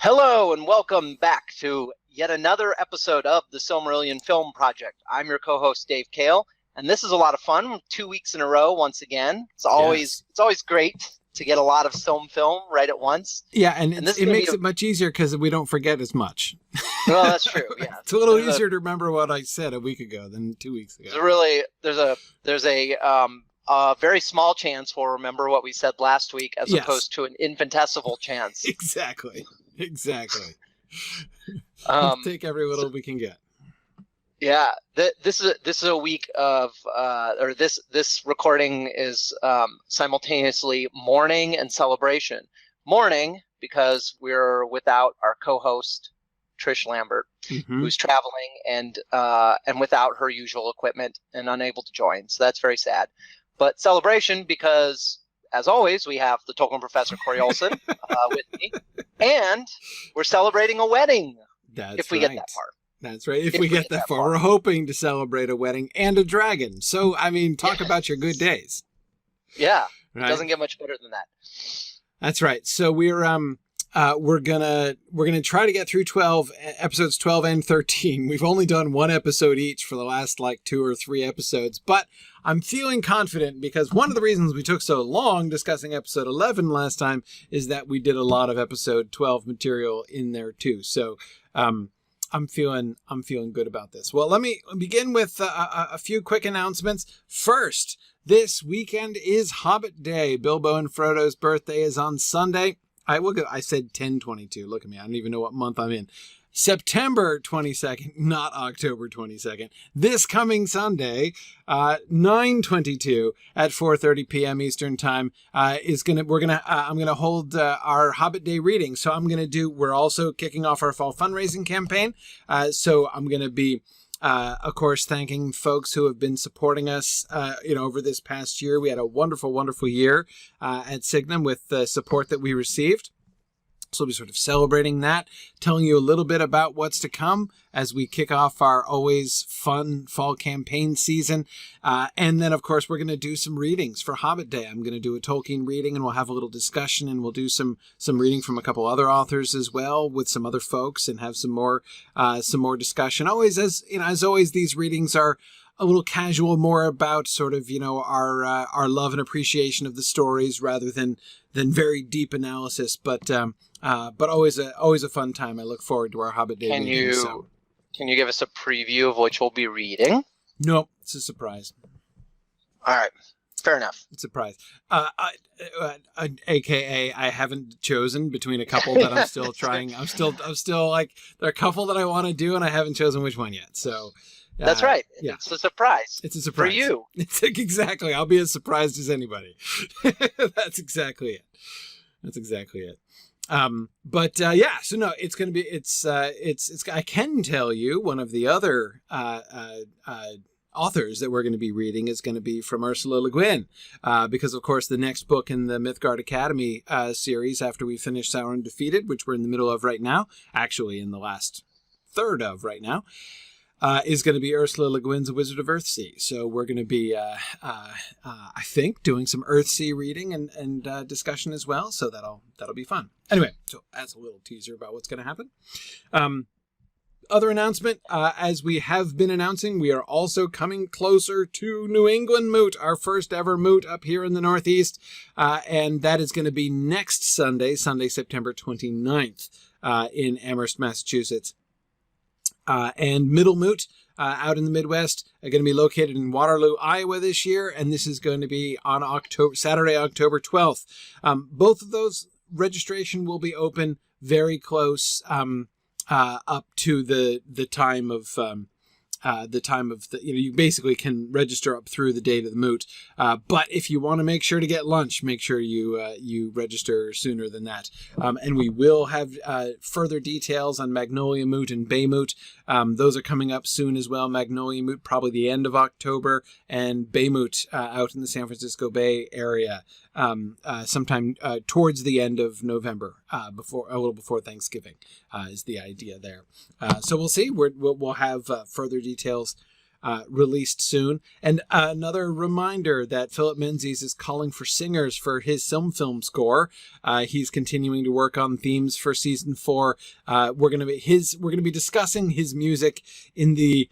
Hello and welcome back to yet another episode of the Silmarillion Film Project. I'm your co-host Dave Kale, and this is a lot of fun. 2 weeks in a row, once again. It's always great to get a lot of film right at once. Yeah, and it makes it much easier because we don't forget as much. Well, that's true. Yeah, it's a little easier to remember what I said a week ago than 2 weeks ago. There's a very small chance we'll remember what we said last week, as opposed to an infinitesimal chance. Exactly. We'll take every little we can get. Yeah, this is a week of this recording is simultaneously mourning and celebration. Mourning because we're without our co-host Trish Lambert, who's traveling and without her usual equipment and unable to join. So that's very sad. But celebration because, as always, we have the Tolkien professor Corey Olson with me, and we're celebrating a wedding. If we get that far. That's right. If we get that far, we're hoping to celebrate a wedding and a dragon. So, I mean, talk about your good days. Yeah, right? It doesn't get much better than that. That's right. So we're gonna try to get through episodes 12 and 13. We've only done one episode each for the last 2 or 3 episodes, but I'm feeling confident because one of the reasons we took so long discussing episode 11 last time is that we did a lot of episode 12 material in there too. So, I'm feeling good about this. Well, let me begin with a few quick announcements. First, this weekend is Hobbit Day. Bilbo and Frodo's birthday is on Sunday. I said 10/22. Look at me. I don't even know what month I'm in. September 22nd, not October 22nd. This coming Sunday, 9/22 at 4:30 p.m. Eastern Time I'm gonna hold our Hobbit Day reading. So we're also kicking off our fall fundraising campaign. So I'm gonna be of course, thanking folks who have been supporting us, over this past year. We had a wonderful, wonderful year at Signum with the support that we received. So we'll be sort of celebrating that, telling you a little bit about what's to come as we kick off our always fun fall campaign season. And then, of course, we're going to do some readings for Hobbit Day. I'm going to do a Tolkien reading, and we'll have a little discussion, and we'll do some reading from a couple other authors as well with some other folks, and have some more discussion. As always, these readings are a little casual, more about sort of, our love and appreciation of the stories rather than very deep analysis, but always a fun time. I look forward to our Hobbit Day reading. Can you give us a preview of which we'll be reading? No, it's a surprise. All right, fair enough. It's a surprise. AKA, I haven't chosen between a couple that I'm still trying. I'm still like, there are a couple that I want to do, and I haven't chosen which one yet. So. That's right. Yeah. It's a surprise. It's a surprise. For you. Exactly. I'll be as surprised as anybody. That's exactly it. So no, it's going to be, it's I can tell you one of the other, authors that we're going to be reading is going to be from Ursula Le Guin, because of course the next book in the Mythgard Academy, series after we finish Sauron Defeated, which we're in the middle of right now, actually in the last third of right now, is going to be Ursula Le Guin's A Wizard of Earthsea. So we're going to be, I think, doing some Earthsea reading and discussion as well. So that'll be fun. Anyway, so that's a little teaser about what's going to happen. Other announcement, as we have been announcing, we are also coming closer to New England Moot, our first ever Moot up here in the Northeast. And that is going to be next Sunday, September 29th, in Amherst, Massachusetts. And Middle Moot, out in the Midwest, are going to be located in Waterloo, Iowa this year, and this is going to be on Saturday, October 12th. Both of those registration will be open very close up to the time of you basically can register up through the date of the moot. But if you want to make sure to get lunch, make sure you register sooner than that. And we will have further details on Magnolia Moot and Bay Moot. Those are coming up soon as well. Magnolia Moot probably the end of October, and Bay Moot out in the San Francisco Bay area sometime towards the end of November, a little before Thanksgiving, is the idea there. So we'll see. We'll have further details released soon. And another reminder that Philip Menzies is calling for singers for his film score. He's continuing to work on themes for season 4. We're going to be discussing his music in the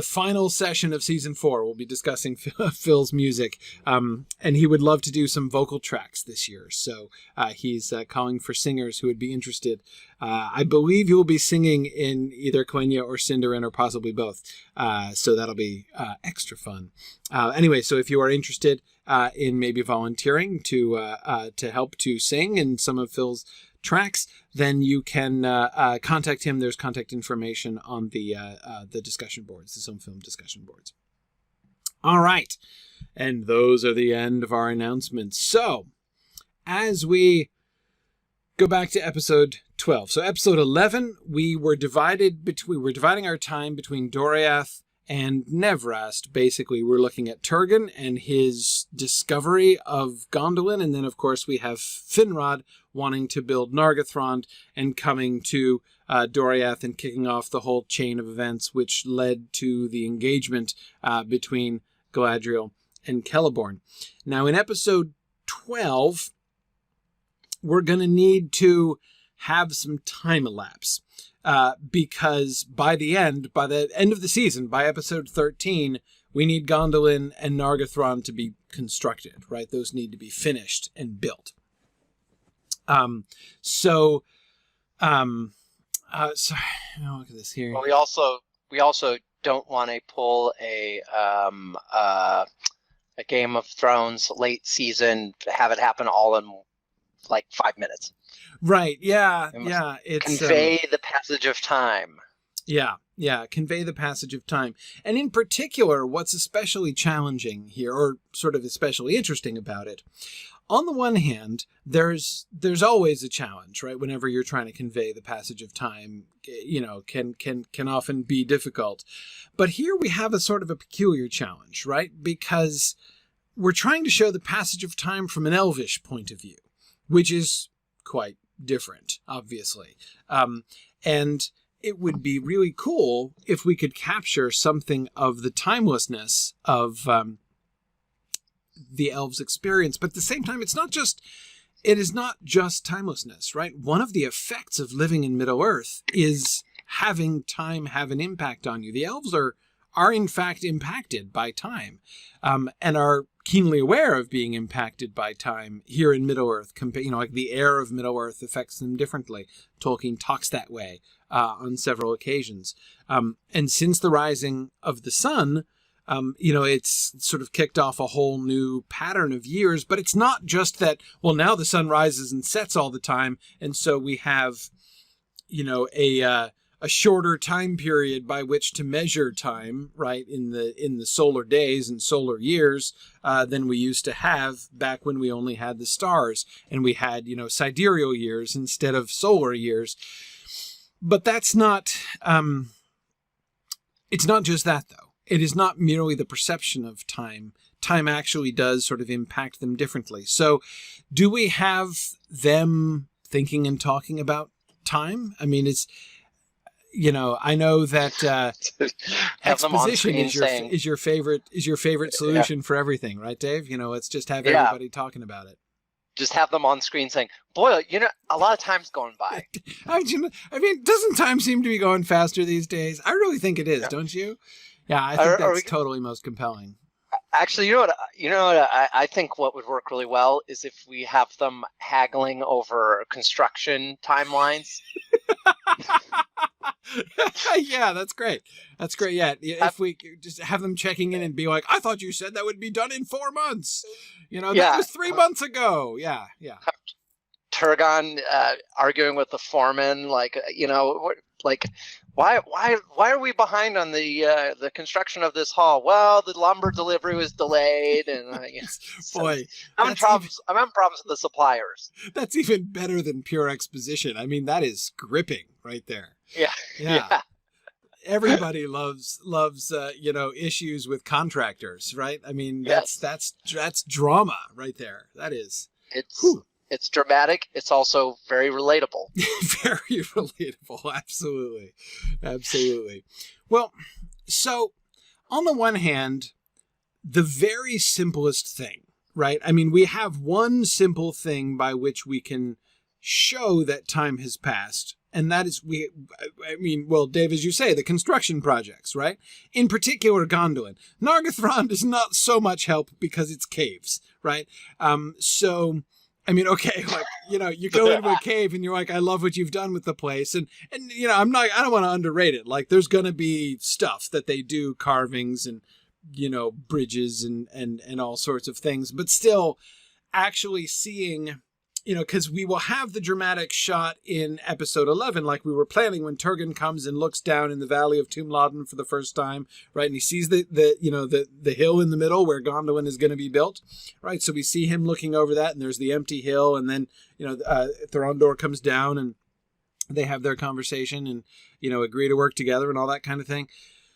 final session of season 4. We'll be discussing Phil's music, and he would love to do some vocal tracks this year. So he's calling for singers who would be interested. I believe he will be singing in either Quenya or Sindarin, or possibly both. So that'll be extra fun. Anyway, so if you are interested in maybe volunteering to help to sing in some of Phil's tracks, then you can contact him. There's contact information on the discussion boards, the Some Film discussion boards. All right, and those are the end of our announcements. So, as we go back to episode 12, so episode 11, we're dividing our time between Doriath and Nevrast. Basically, we're looking at Turgon and his discovery of Gondolin, and then of course we have Finrod wanting to build Nargothrond and coming to Doriath and kicking off the whole chain of events which led to the engagement between Galadriel and Celeborn. Now in episode 12, we're going to need to have some time elapse. Because by the end of the season, by episode 13, we need Gondolin and Nargothrond to be constructed, right? Those need to be finished and built. Sorry, look at this here. Well, we also don't want to pull a Game of Thrones late season, have it happen all in like 5 minutes. Right. Yeah. Yeah. It's convey the passage of time. Yeah. Convey the passage of time. And in particular, what's especially challenging here, or sort of especially interesting about it, on the one hand, there's always a challenge, right? Whenever you're trying to convey the passage of time, can often be difficult. But here we have a sort of a peculiar challenge, right? Because we're trying to show the passage of time from an elvish point of view, which is quite different, obviously. And it would be really cool if we could capture something of the timelessness of the elves' experience. But at the same time, it is not just timelessness, right? One of the effects of living in Middle-earth is having time have an impact on you. The elves are in fact impacted by time, and are keenly aware of being impacted by time here in Middle-earth. Like the air of Middle-earth affects them differently. Tolkien talks that way on several occasions. And since the rising of the sun, it's sort of kicked off a whole new pattern of years. But it's not just that, well, now the sun rises and sets all the time, and so we have, a shorter time period by which to measure time, right, in the solar days and solar years than we used to have back when we only had the stars and we had, sidereal years instead of solar years. But that's not, it's not just that, though. It is not merely the perception of time. Time actually does sort of impact them differently. So do we have them thinking and talking about time? I mean, I know that exposition is your favorite solution for everything, right, Dave? Let's just have everybody talking about it. Just have them on screen saying, boy, a lot of time's going by. I mean, doesn't time seem to be going faster these days? I really think it is, don't you? Yeah, I think that's totally most compelling. Actually, what I think what would work really well is if we have them haggling over construction timelines. Yeah, that's great. That's great. Yeah, if we just have them checking in and be like, I thought you said that would be done in 4 months. That was 3 months ago. Yeah. Turgon arguing with the foreman, why are we behind on the construction of this hall? Well, the lumber delivery was delayed, and boy, I'm having problems with the suppliers. That's even better than pure exposition. I mean, that is gripping right there. Yeah. Everybody loves issues with contractors, right? I mean, that's drama right there. That is. It's dramatic. It's also very relatable. Very relatable. Absolutely. Well, so on the one hand, the very simplest thing, right? I mean, we have one simple thing by which we can show that time has passed. And that is, well, Dave, as you say, the construction projects, right? In particular, Gondolin. Nargothrond is not so much help because it's caves, right? So, I mean, okay, like, you go into a cave and you're like, I love what you've done with the place. And I don't want to underrate it. Like, there's going to be stuff that they do, carvings and, bridges and all sorts of things, but still actually seeing, because we will have the dramatic shot in episode 11, like we were planning, when Turgon comes and looks down in the valley of Tumladen for the first time, right? And he sees the hill in the middle where Gondolin is going to be built, right? So we see him looking over that, and there's the empty hill, and then, Thorondor comes down and they have their conversation and, agree to work together and all that kind of thing.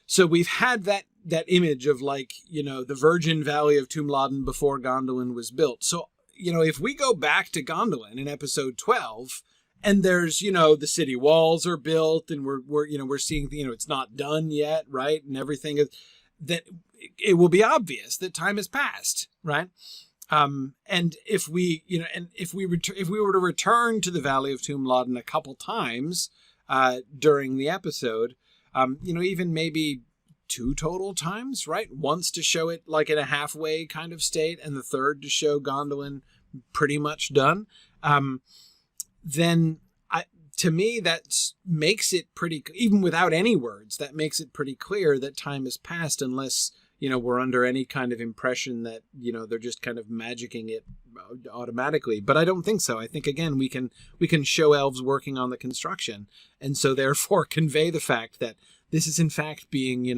So we've had that image of, like, the virgin valley of Tumladen before Gondolin was built. So, if we go back to Gondolin in episode 12 and there's, the city walls are built and we're seeing, it's not done yet, right? And everything is, that it will be obvious that time has passed, right? And if we were to return to the valley of Tumladen a couple times during the episode, even maybe 2 total times, right? Once to show it like in a halfway kind of state, and the third to show Gondolin pretty much done. Then to me, that makes it pretty, even without any words, that makes it pretty clear that time has passed, unless, we're under any kind of impression that, they're just kind of magicking it automatically. But I don't think so. I think, again, we can show elves working on the construction, and so therefore convey the fact that this is in fact being,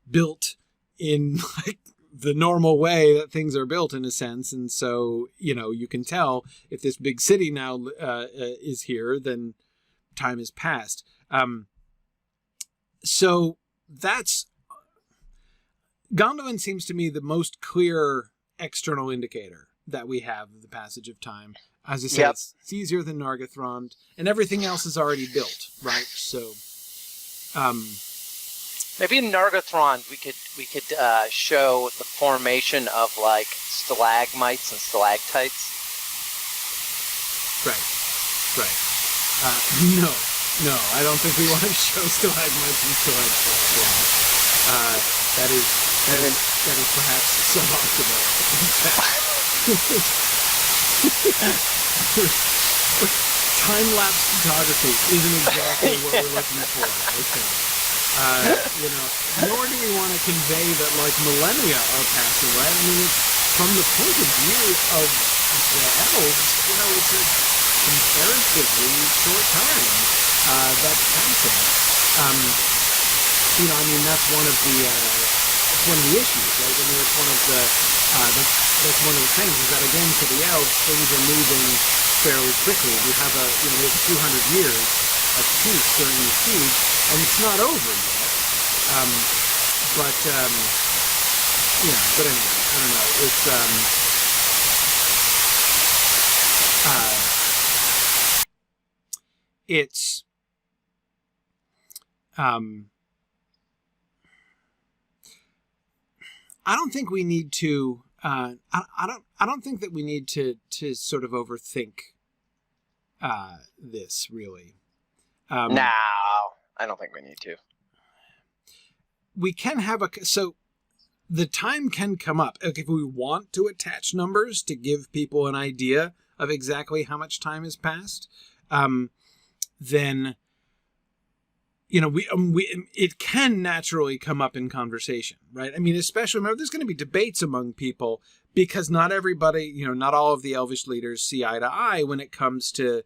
built in like the normal way that things are built, in a sense. And so, you can tell if this big city now is here, then time has passed. So that's, Gondolin seems to me the most clear external indicator that we have of the passage of time. As I said, Yep. It's easier than Nargothrond, and everything else is already built, right? So, maybe in Nargothrond we could show the formation of like stalagmites and stalactites. Right. No, I don't think we want to show stalagmites and stalactites. That is perhaps suboptimal. Time-lapse photography isn't exactly what we're looking for. Okay. Nor do we want to convey that like millennia are passing, right? I mean, it's from the point of view of the elves, it's a comparatively short time that's passing. That's one of the issues, right? I mean, it's one of the that's one of the things, is that, again, for the elves, things are moving fairly quickly. We have we have 200 years of peace during the siege, and it's not over yet. But anyway, I don't know. It's I don't think we need to. I don't think that we need to sort of overthink this, really. No, I don't think we need to. We can have so the time can come up. Like, if we want to attach numbers to give people an idea of exactly how much time has passed, then it can naturally come up in conversation, right? I mean, especially, remember, there's going to be debates among people, because not everybody, not all of the elvish leaders see eye to eye when it comes to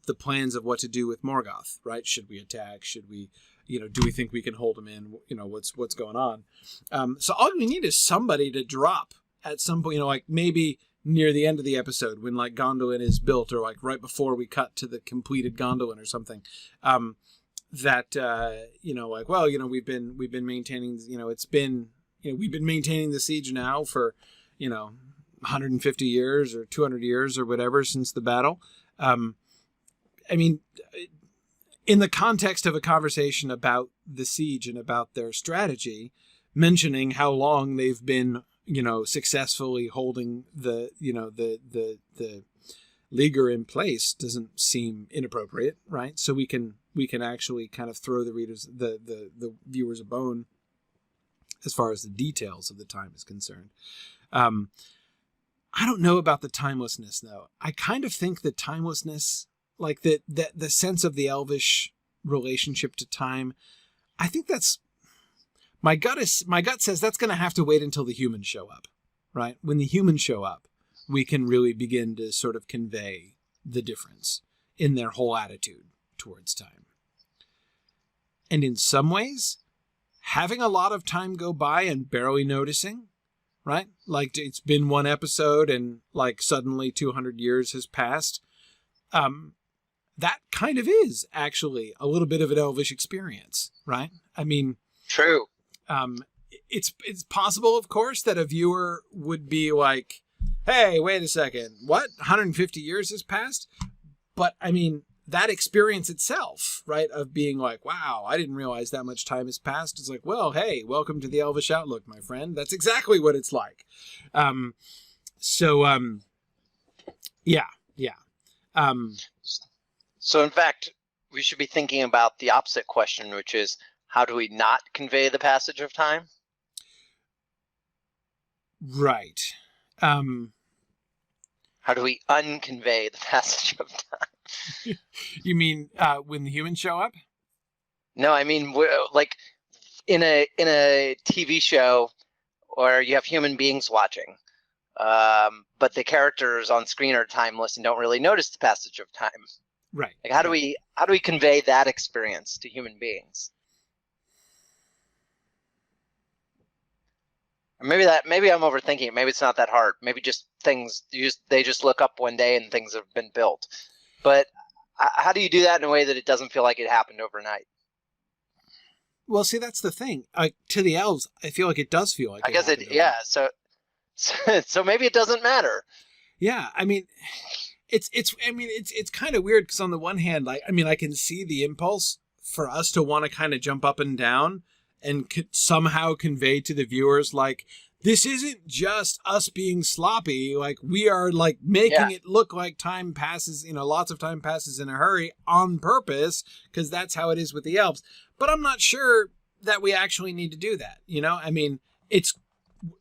the plans of what to do with Morgoth, right? Should we attack? Should we, do we think we can hold him in? What's going on? So all we need is somebody to drop at some point, like maybe near the end of the episode, when like Gondolin is built, or like right before we cut to the completed Gondolin or something. That we've been maintaining, we've been maintaining the siege now for 150 years or 200 years or whatever since the battle. I mean, in the context of a conversation about the siege and about their strategy, mentioning how long they've been, successfully holding the leaguer in place doesn't seem inappropriate, right? So we can actually kind of throw the viewers a bone as far as the details of the time is concerned. I don't know about the timelessness, though. I kind of think the timelessness, like the sense of the elvish relationship to time, I think that's my gut says that's going to have to wait until the humans show up, right? When the humans show up, we can really begin to sort of convey the difference in their whole attitude towards time. And in some ways, having a lot of time go by and barely noticing, right? Like it's been one episode and like suddenly 200 years has passed. That kind of is actually a little bit of an elvish experience, right? I mean, true. It's possible, of course, that a viewer would be like, hey, wait a second, what? 150 years has passed? But I mean, that experience itself, right, of being like, wow, I didn't realize that much time has passed. It's like, well, hey, welcome to the Elvish Outlook, my friend. That's exactly what it's like. Yeah. So in fact, we should be thinking about the opposite question, which is, how do we not convey the passage of time? Right. How do we unconvey the passage of time? You mean when the humans show up? No, I mean, like in a TV show, or you have human beings watching, but the characters on screen are timeless and don't really notice the passage of time. Right. Like, how do we convey that experience to human beings? Or maybe I'm overthinking it. Maybe it's not that hard. Maybe just things they just look up one day and things have been built. But how do you do that in a way that it doesn't feel like it happened overnight? Well, see, that's the thing. To the elves, I feel like it does feel like. I guess it. Yeah. So maybe it doesn't matter. Yeah. I mean, it's kind of weird because on the one hand, I can see the impulse for us to want to kind of jump up and down and somehow convey to the viewers, like, this isn't just us being sloppy. Like, we are like making it look like time passes, lots of time passes in a hurry on purpose, because that's how it is with the elves. But I'm not sure that we actually need to do that. I mean,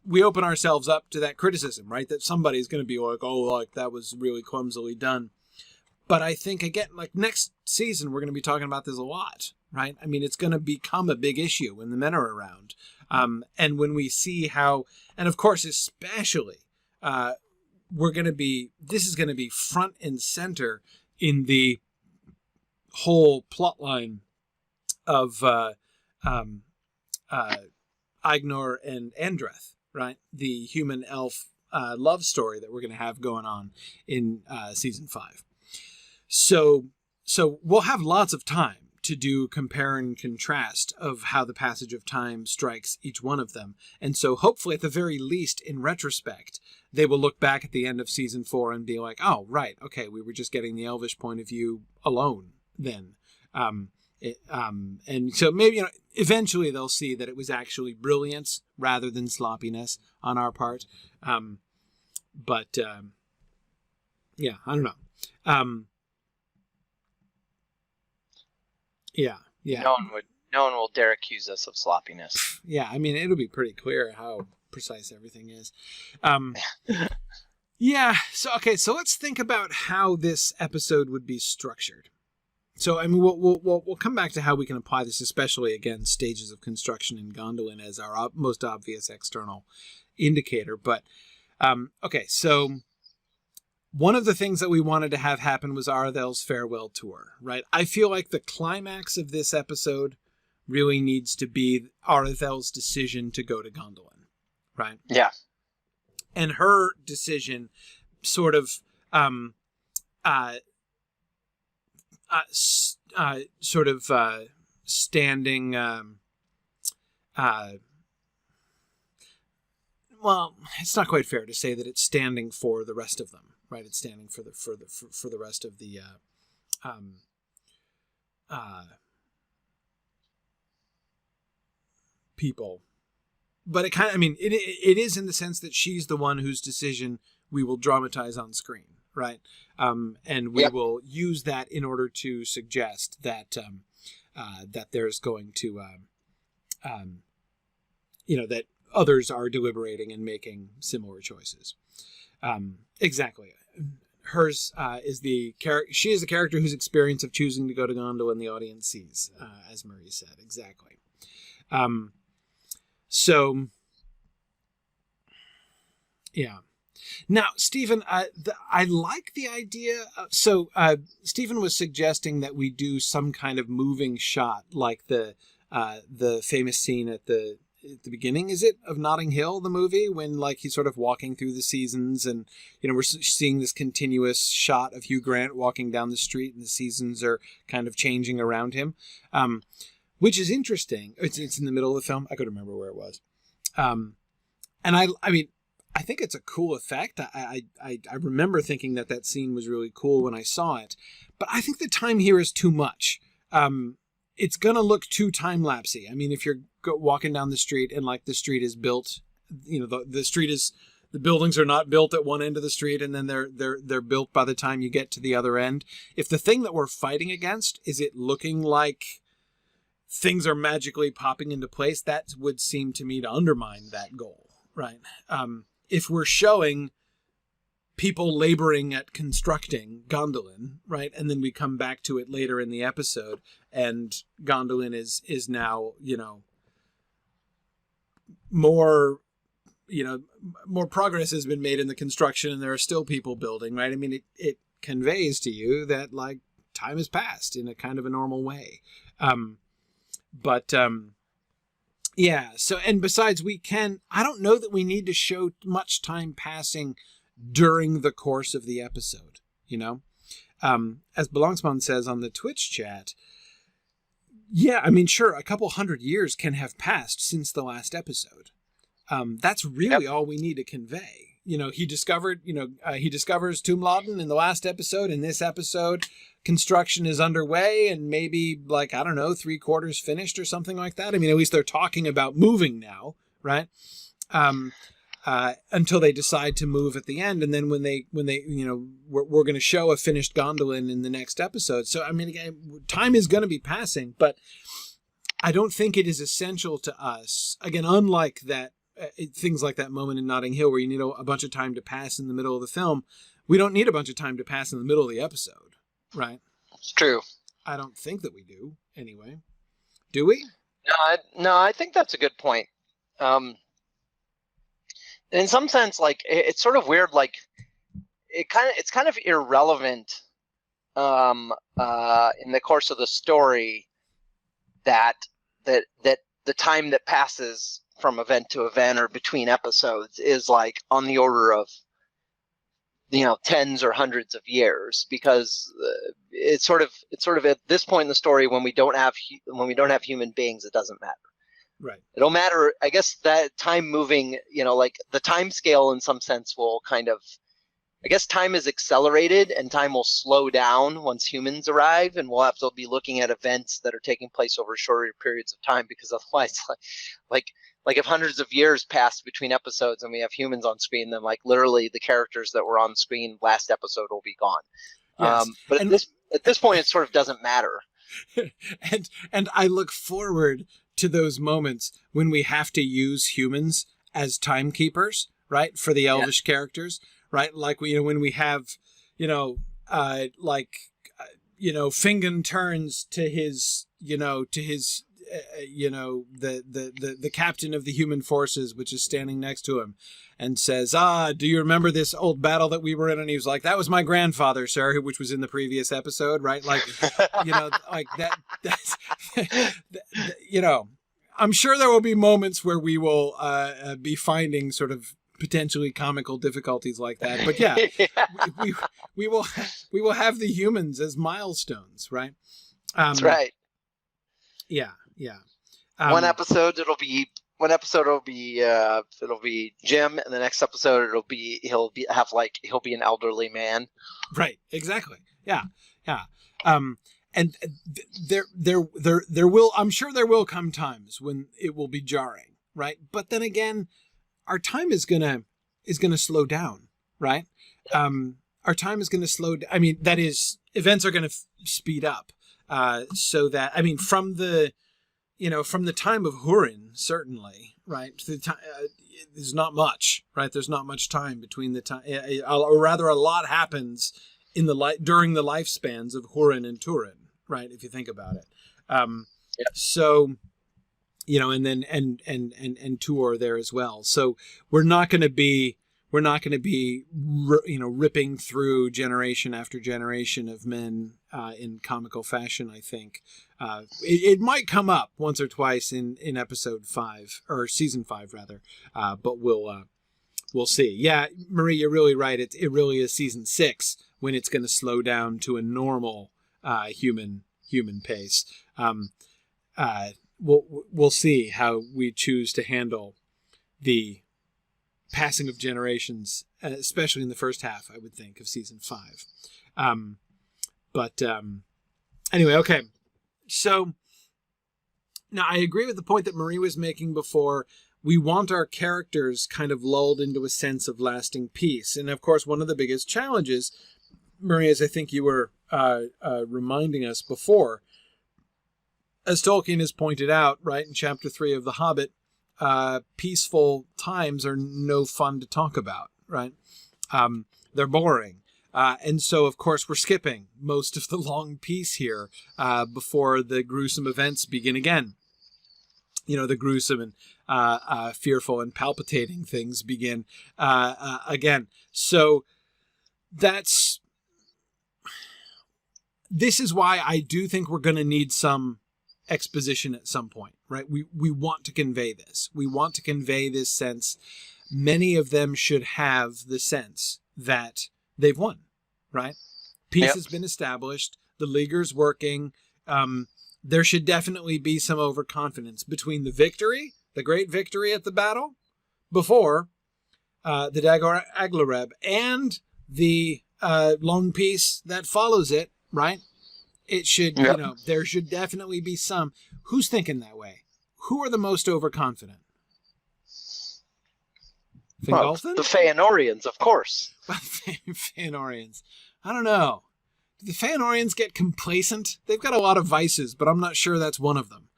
we open ourselves up to that criticism, right? That somebody's going to be like, oh, like that was really clumsily done. But I think, again, like next season, we're going to be talking about this a lot, right? I mean, it's going to become a big issue when the men are around. And when we see how, and of course, especially, this is going to be front and center in the whole plot line of Ignor and Andreth, right? The human elf love story that we're going to have going on in season 5. So we'll have lots of time to do compare and contrast of how the passage of time strikes each one of them. And so hopefully, at the very least, in retrospect, they will look back at the end of season 4 and be like, oh, right, okay, we were just getting the elvish point of view alone then. And so maybe, eventually they'll see that it was actually brilliance rather than sloppiness on our part. But I don't know. Yeah. No one will dare accuse us of sloppiness. Yeah, I mean, it'll be pretty clear how precise everything is. Yeah. So let's think about how this episode would be structured. So, I mean, we'll come back to how we can apply this, especially, again, stages of construction in Gondolin as our most obvious external indicator. But, okay, so one of the things that we wanted to have happen was Arethel's farewell tour, right? I feel like the climax of this episode really needs to be Arethel's decision to go to Gondolin, right? Yeah. And her decision sort of standing well, it's not quite fair to say that it's standing for the rest of them, right? It's standing for the rest of the people but it kind of, I mean, it is in the sense that she's the one whose decision we will dramatize on screen, right? And we will use that in order to suggest that that there's going to, that others are deliberating and making similar choices. Exactly. Hers is the character. She is the character whose experience of choosing to go to Gondolin the audience sees, as Marie said. Exactly. So, yeah. Now, Stephen, I like the idea. Stephen was suggesting that we do some kind of moving shot, like the famous scene at the beginning, is it, of Notting Hill, the movie, when like he's sort of walking through the seasons, and we're seeing this continuous shot of Hugh Grant walking down the street, and the seasons are kind of changing around him, which is interesting. It's in the middle of the film. I couldn't remember where it was, and I mean, I think it's a cool effect. I remember thinking that scene was really cool when I saw it, but I think the time here is too much. It's going to look too time-lapsey. I mean, if you're walking down the street and like the street is built, the buildings are not built at one end of the street and then they're built by the time you get to the other end. If the thing that we're fighting against is it looking like things are magically popping into place, that would seem to me to undermine that goal, right? If we're showing people laboring at constructing Gondolin, right, and then we come back to it later in the episode, and Gondolin is now, more progress has been made in the construction, and there are still people building, right? I mean, it conveys to you that like time has passed in a kind of a normal way. Yeah. So, and besides, I don't know that we need to show much time passing during the course of the episode, as Belangsman says on the Twitch chat. Yeah, I mean, sure, a couple 100 years can have passed since the last episode. That's really all we need to convey. He discovers Tumladen in the last episode. In this episode, construction is underway and maybe, like, I don't know, 3/4 finished or something like that. I mean, at least they're talking about moving now, right? Until they decide to move at the end. And then when they we're going to show a finished Gondolin in the next episode. So, I mean, again, time is going to be passing, but I don't think it is essential to us. Again, unlike that, things like that moment in Notting Hill where you need a bunch of time to pass in the middle of the film, we don't need a bunch of time to pass in the middle of the episode, right? It's true. I don't think that we do, anyway. Do we? No, I think that's a good point. In some sense, like, it's sort of weird, like it's kind of irrelevant in the course of the story that the time that passes from event to event or between episodes is like on the order of tens or hundreds of years, because it's sort of at this point in the story when we don't have human beings, it doesn't matter. Right. It don't matter. I guess that time moving, like the time scale in some sense will kind of, I guess time is accelerated and time will slow down once humans arrive, and we'll have to be looking at events that are taking place over shorter periods of time, because otherwise, like if hundreds of years pass between episodes and we have humans on screen, then like literally the characters that were on screen last episode will be gone. Yes. But at this point, it sort of doesn't matter. And I look forward to those moments when we have to use humans as timekeepers, right, for the elvish characters, right? Like when we have, Fingon turns to his, the captain of the human forces, which is standing next to him, and says, do you remember this old battle that we were in? And he was like, that was my grandfather, sir, which was in the previous episode, right? Like, like that's I'm sure there will be moments where we will be finding sort of potentially comical difficulties like that. But yeah, we will have the humans as milestones, right? That's right. Yeah. One episode it'll be Jim, and the next episode he'll be an elderly man. Right. Exactly. Yeah. And there will, I'm sure there will come times when it will be jarring, right? But then again, our time is gonna slow down, right? Our time is gonna slow down. I mean, that is, events are gonna speed up, so that, I mean, from the time of Hurin, certainly, right? To the time, there's not much, right? There's not much time between the time, or rather, a lot happens in the during the lifespans of Hurin and Turin, right? If you think about it, so and then and Tuor there as well. So we're not going to be ripping through generation after generation of men in comical fashion. I think it might come up once or twice in episode 5 or season 5 rather, but we'll see. Yeah, Marie, you're really right. It really is season 6 when it's going to slow down to a normal human pace. We'll see how we choose to handle the passing of generations, especially in the first half, I would think, of season 5. Anyway, okay. So now I agree with the point that Marie was making before. We want our characters kind of lulled into a sense of lasting peace. And of course, one of the biggest challenges, Marie, as I think you were reminding us before, as Tolkien has pointed out, right, in chapter 3 of The Hobbit, peaceful times are no fun to talk about, right? They're boring. And so, of course, we're skipping most of the long peace here before the gruesome events begin again. The gruesome and fearful and palpitating things begin again. So this is why I do think we're going to need some exposition at some point, right? We want to convey this. We want to convey this sense. Many of them should have the sense that they've won, right? Peace has been established. The Leaguer's working. There should definitely be some overconfidence between the victory, the great victory at the battle, before the Dagor Aglareb, and the long peace that follows it, right? It should, there should definitely be some. Who's thinking that way? Who are the most overconfident? Fingolfin? Well, the Feanorians, of course. Feanorians. I don't know. Do the Feanorians get complacent? They've got a lot of vices, but I'm not sure that's one of them.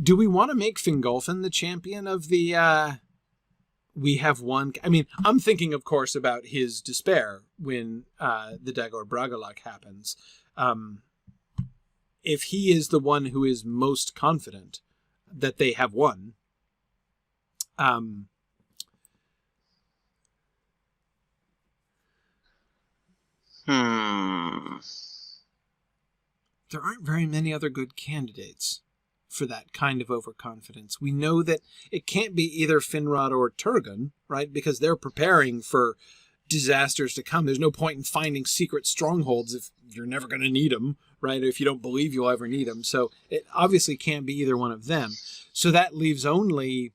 Do we want to make Fingolfin the champion of the... we have one... I mean, I'm thinking, of course, about his despair when the Dagor Bragollach happens. If he is the one who is most confident that they have won, there aren't very many other good candidates for that kind of overconfidence. We know that it can't be either Finrod or Turgon, right? Because they're preparing for disasters to come. There's no point in finding secret strongholds if you're never going to need them, right? If you don't believe you'll ever need them. So it obviously can't be either one of them. So that leaves only...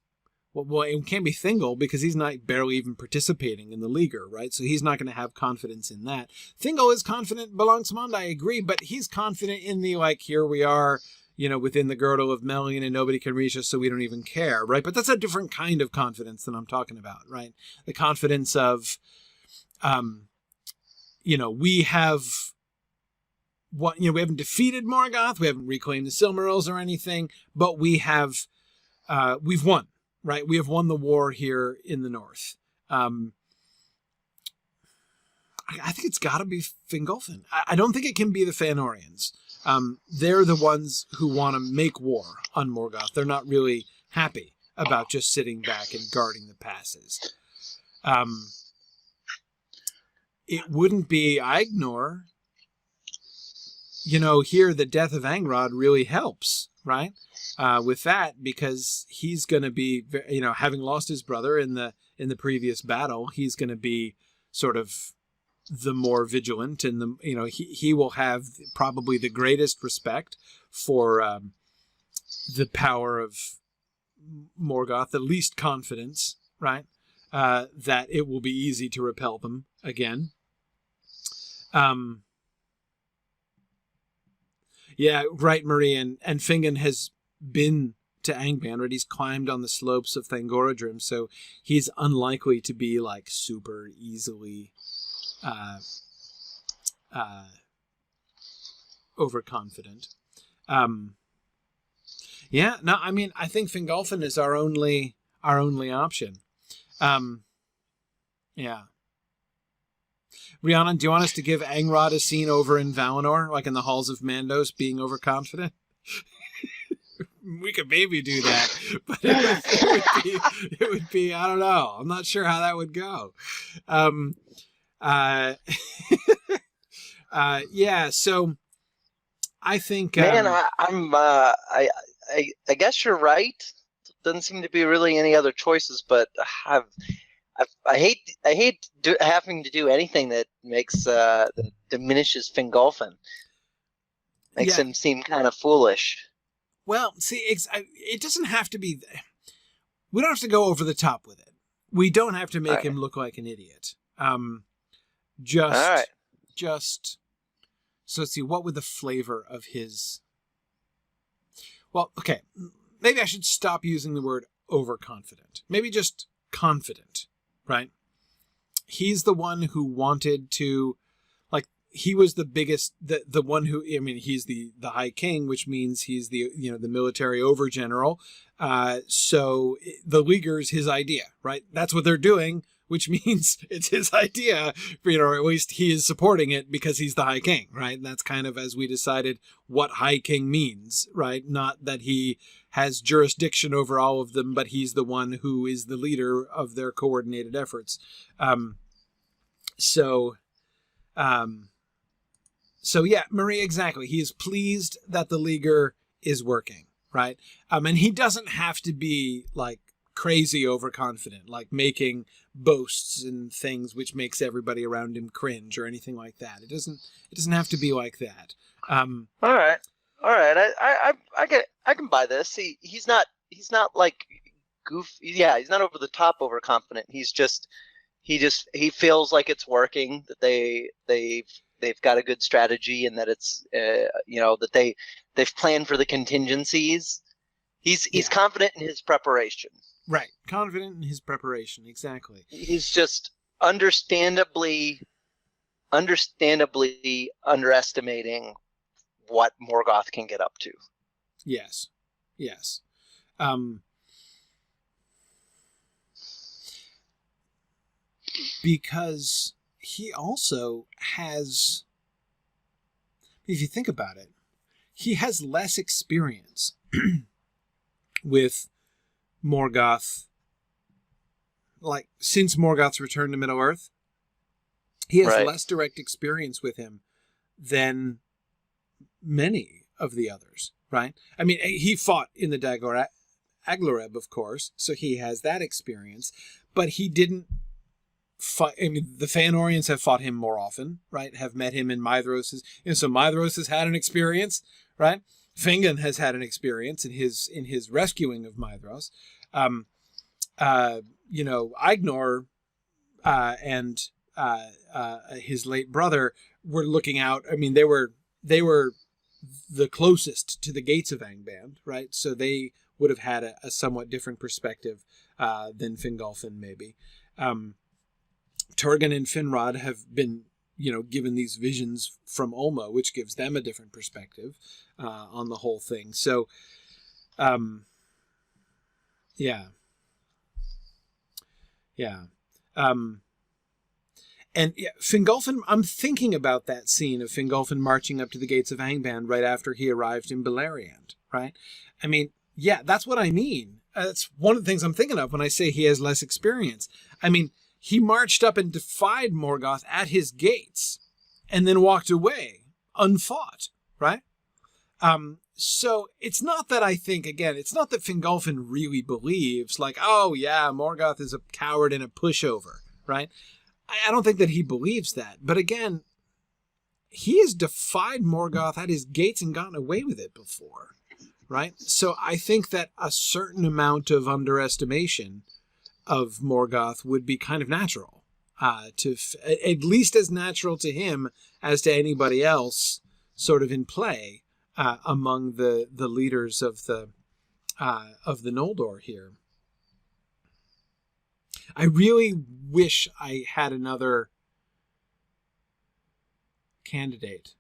Well, it can't be Thingol because he's not barely even participating in the Leaguer, right? So he's not going to have confidence in that. Thingol is confident, Balangsmond, I agree, but he's confident in the, here we are, within the girdle of Melian and nobody can reach us, so we don't even care, right? But that's a different kind of confidence than I'm talking about, right? The confidence of, we have... we haven't defeated Morgoth, we haven't reclaimed the Silmarils or anything, but we've won. Right, we have won the war here in the north. I think it's got to be Fingolfin. I don't think it can be the Feanorians. They're the ones who want to make war on Morgoth. They're not really happy about just sitting back and guarding the passes. It wouldn't be Aegnor. Here the death of Angrod really helps, right? With that, because he's going to be, having lost his brother in the previous battle, he's going to be sort of the more vigilant, and he will have probably the greatest respect for the power of Morgoth, the least confidence, right? That it will be easy to repel them again. Yeah, right, Marie. And Fingon has been to Angband, right? He's climbed on the slopes of Thangorodrim, so he's unlikely to be like super easily overconfident. Yeah, no, I mean, I think Fingolfin is our only option. Yeah. Rhiannon, do you want us to give Angrod a scene over in Valinor, like in the halls of Mandos, being overconfident? We could maybe do that, but it would be, I don't know. I'm not sure how that would go. Yeah, so I think... Man, I guess you're right. Doesn't seem to be really any other choices, but I hate having to do anything that makes that diminishes Fingolfin. Makes him seem kind of foolish. Well, see, it doesn't have to be. We don't have to go over the top with it. We don't have to make him look like an idiot. Just. So let's see. What would the flavor of his? Well, okay. Maybe I should stop using the word overconfident. Maybe just confident, right? He's the one who wanted to, like, he was the biggest, the one who, I mean, he's the High King, which means he's the, the military overgeneral. So the Leaguer's his idea, right? That's what they're doing, which means it's his idea, or at least he is supporting it because he's the High King, right? And that's kind of as we decided what High King means, right? Not that he has jurisdiction over all of them, but he's the one who is the leader of their coordinated efforts. So yeah, Marie, exactly. He is pleased that the Leaguer is working, right? And he doesn't have to be like crazy overconfident, like making boasts and things which makes everybody around him cringe or anything like that. It doesn't have to be like that. All right. I can buy this. He's not like goofy. Yeah, he's not over the top overconfident. He feels like it's working, that they've got a good strategy, and that it's that they've planned for the contingencies. He's confident in his preparation. Right. Confident in his preparation, exactly. He's just understandably underestimating what Morgoth can get up to. Yes. Because he also has, if you think about it, he has less experience with Morgoth, like since Morgoth's return to Middle-earth. He has less direct experience with him than many of the others, right? I mean, he fought in the Dagor Aglareb, of course, so he has that experience, but he didn't fight. I mean, the Feanorians have fought him more often, right? Have met him in Maedhros'. So Maedhros has had an experience, right? Fingon has had an experience in his rescuing of Maedhros. Ignor and his late brother were looking out. I mean, they were the closest to the gates of Angband, right? So they would have had a somewhat different perspective than Fingolfin, maybe. Turgon and Finrod have been, given these visions from Ulmo, which gives them a different perspective on the whole thing. So, yeah. And yeah, Fingolfin, I'm thinking about that scene of Fingolfin marching up to the gates of Angband right after he arrived in Beleriand, right? I mean, yeah, that's what I mean. That's one of the things I'm thinking of when I say he has less experience. I mean, he marched up and defied Morgoth at his gates and then walked away unfought, right? So it's not that I think, again, it's not that Fingolfin really believes like, oh yeah, Morgoth is a coward and a pushover, right? I don't think that he believes that. But again, he has defied Morgoth at his gates and gotten away with it before, right? So I think that a certain amount of underestimation of Morgoth would be kind of natural, at least as natural to him as to anybody else sort of in play. among the leaders of the Noldor here. I really wish I had another candidate,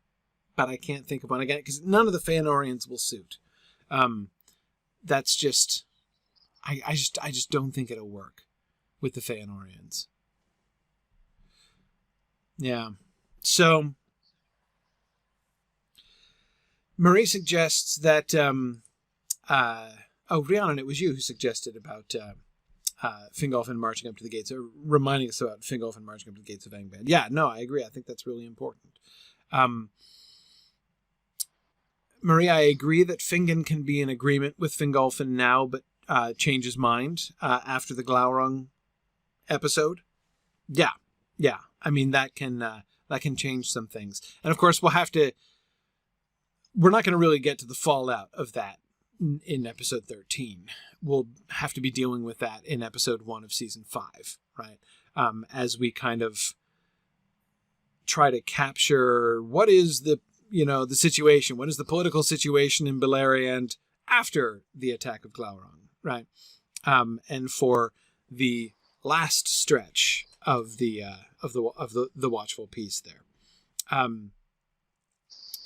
but I can't think of one again because none of the Feanorians will suit. That's just, I just don't think it'll work with the Feanorians. Yeah. So Marie suggests that, Rhiannon, it was you who suggested about Fingolfin marching up to the gates, or reminding us about Fingolfin marching up to the gates of Angband. Yeah, no, I agree. I think that's really important. Marie, I agree that Fingon can be in agreement with Fingolfin now, but change his mind after the Glaurung episode. Yeah. I mean, that can change some things. And of course, we're not going to really get to the fallout of that in episode 13. We'll have to be dealing with that in episode 1 of season 5, right? As we kind of try to capture what is the situation, what is the political situation in Beleriand after the attack of Glaurung, right? And for the last stretch of the watchful peace there.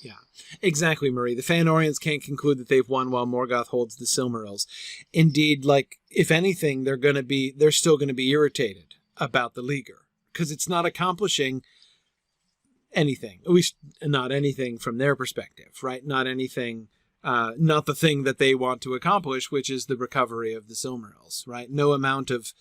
Yeah, exactly, Marie. The Feanorians can't conclude that they've won while Morgoth holds the Silmarils. Indeed, if anything, they're still going to be irritated about the Leaguer because it's not accomplishing anything, at least not anything from their perspective, right? Not anything, not the thing that they want to accomplish, which is the recovery of the Silmarils, right? No amount of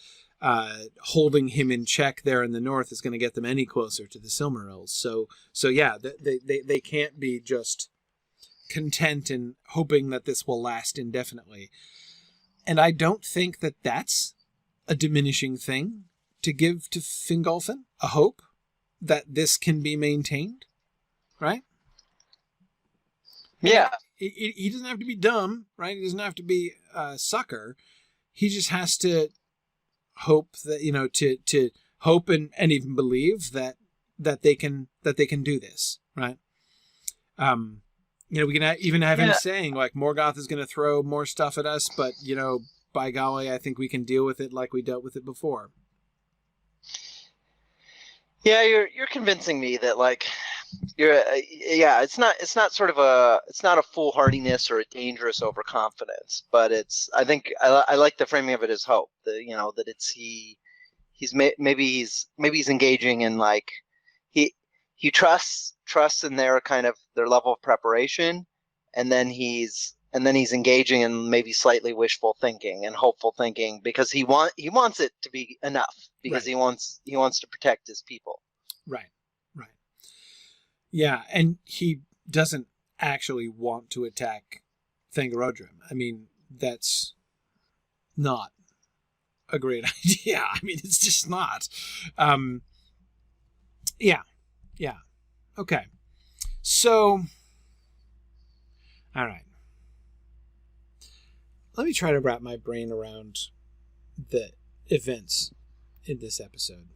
holding him in check there in the north is going to get them any closer to the Silmarils. So yeah, they can't be just content in hoping that this will last indefinitely. And I don't think that that's a diminishing thing to give to Fingolfin, a hope that this can be maintained, right? Yeah. He doesn't have to be dumb, right? He doesn't have to be a sucker. He just has to hope that, to hope and even believe that they can do this, right? We can even have him saying like Morgoth is going to throw more stuff at us, but by golly, I think we can deal with it like we dealt with it before. Yeah, you're convincing me that it's not a foolhardiness or a dangerous overconfidence, but I think I like the framing of it as hope. That it's maybe he's engaging in he trusts in their level of preparation, and then he's engaging in maybe slightly wishful thinking and hopeful thinking because he wants it to be enough because right. he wants to protect his people. Right. Yeah, and he doesn't actually want to attack Thangorodrim. I mean, that's not a great idea. I mean, it's just not. Yeah. Okay. So, all right. Let me try to wrap my brain around the events in this episode.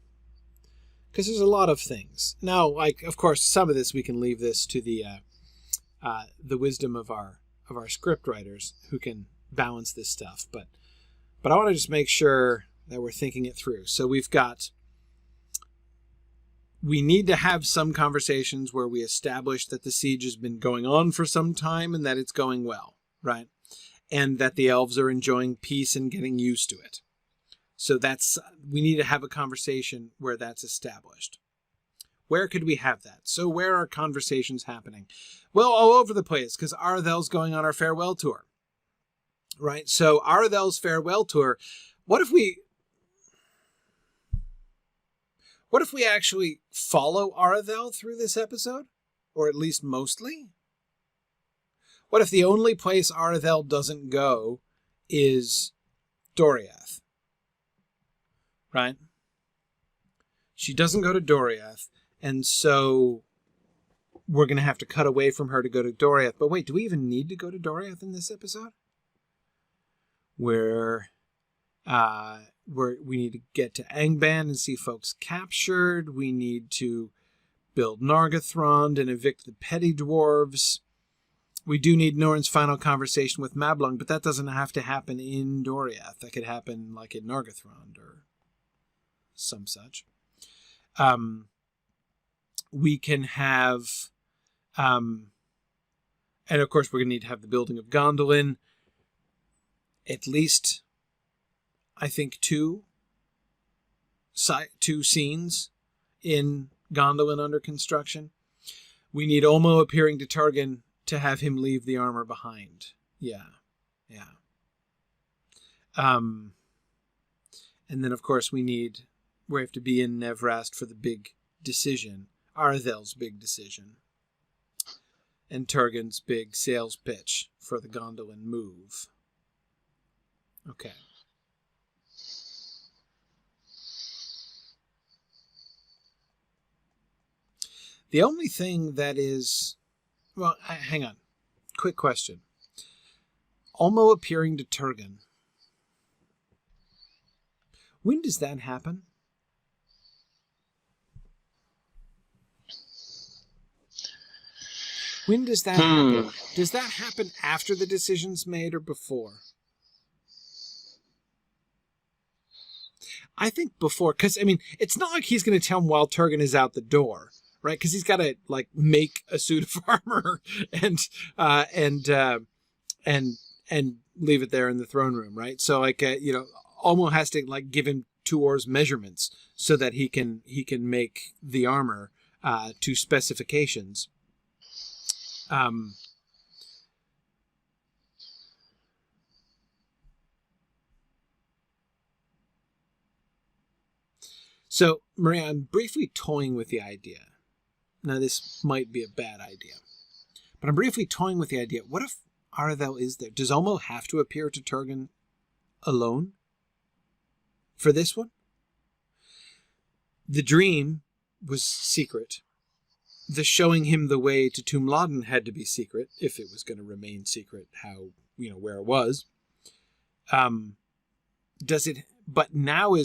Because there's a lot of things. Now, of course, some of this we can leave this to the wisdom of our script writers who can balance this stuff. But I want to just make sure that we're thinking it through. So we need to have some conversations where we establish that the siege has been going on for some time and that it's going well, right? And that the elves are enjoying peace and getting used to it. So we need to have a conversation where that's established. Where could we have that? So where are conversations happening? Well, all over the place, because Arathel's going on our farewell tour. Right? So Arathel's farewell tour, what if we actually follow Arathel through this episode? Or at least mostly? What if the only place Arathel doesn't go is Doriath? Right? She doesn't go to Doriath, and so we're going to have to cut away from her to go to Doriath. But wait, do we even need to go to Doriath in this episode? Where we need to get to Angband and see folks captured. We need to build Nargothrond and evict the petty dwarves. We do need Norn's final conversation with Mablung, but that doesn't have to happen in Doriath. That could happen like in Nargothrond or some such. We can have, and of course we're going to need to have the building of Gondolin. At least, I think, two scenes in Gondolin under construction. We need Olmo appearing to Turgon to have him leave the armor behind. Yeah. And then, of course, we have to be in Nevrast for the big decision. Arathel's big decision. And Turgon's big sales pitch for the Gondolin move. Okay. The only thing that is... Well, hang on. Quick question. Olmo appearing to Turgon. When does that happen? When does that happen? Does that happen after the decision's made or before? I think before, because, I mean, it's not like he's going to tell him while Turgon is out the door, right? Because he's got to, like, make a suit of armor and leave it there in the throne room, right? So, like, Olmo has to, like, give him Tuor's measurements so that he can make the armor to specifications. So, Maria, I'm briefly toying with the idea. Now, this might be a bad idea, but I'm briefly toying with the idea. What if Arathel is there? Does Olmo have to appear to Turgon alone for this one? The dream was secret. The showing him the way to Tomb Laden had to be secret, if it was going to remain secret, where it was. But now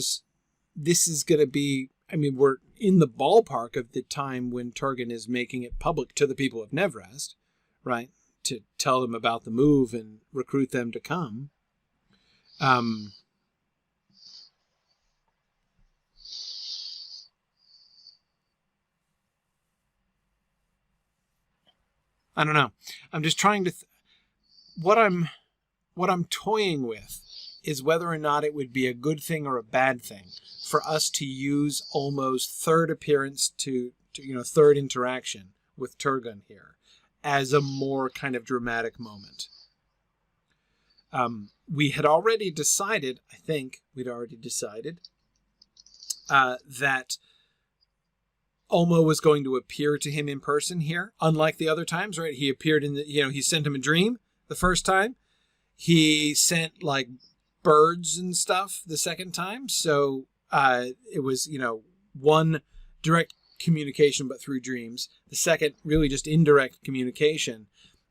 this is going to be, I mean, we're in the ballpark of the time when Turgon is making it public to the people of Nevrast, right? To tell them about the move and recruit them to come. I don't know. I'm just trying to... What I'm toying with is whether or not it would be a good thing or a bad thing for us to use Olmo's third appearance third interaction with Turgon here as a more kind of dramatic moment. We had already decided, I think that Olmo was going to appear to him in person here, unlike the other times, right? He appeared he sent him a dream the first time. He sent, like, birds and stuff the second time. So it was, one direct communication, but through dreams. The second, really just indirect communication.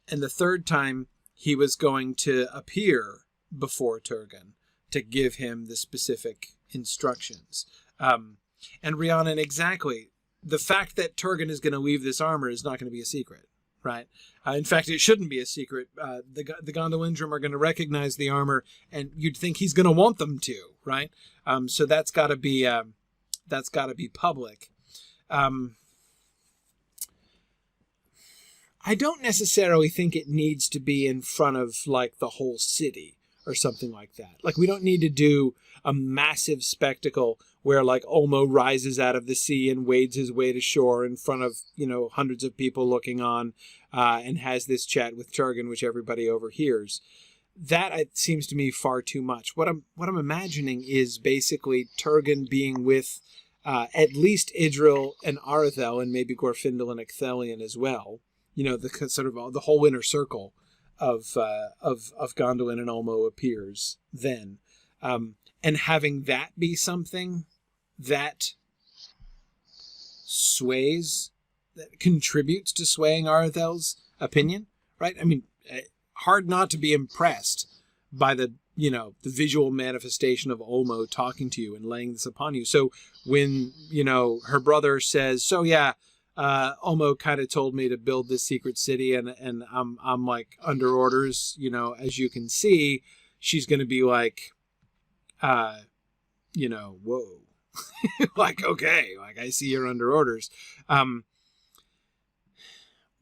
And the third time, he was going to appear before Turgon to give him the specific instructions. And Rhiannon, exactly. The fact that Turgon is going to leave this armor is not going to be a secret, right? In fact, it shouldn't be a secret. The Gondolindrum are going to recognize the armor, and you'd think he's going to want them to, right? So that's got to be public. I don't necessarily think it needs to be in front of, like, the whole city or something like that. Like, we don't need to do a massive spectacle where, like, Olmo rises out of the sea and wades his way to shore in front of, hundreds of people looking on, and has this chat with Turgon, which everybody overhears. That seems to me far too much. What I'm imagining is basically Turgon being with at least Idril and Arathel, and maybe Glorfindel and Ecthelion as well. The sort of the whole inner circle of Gondolin and Olmo appears then. And having that be something that contributes to swaying Arathel's opinion, right? I mean, hard not to be impressed by the visual manifestation of Olmo talking to you and laying this upon you. So when, her brother says, so yeah, Omo kind of told me to build this secret city, and I'm like under orders, as you can see. She's going to be like, whoa. Like, okay, like I see you're under orders.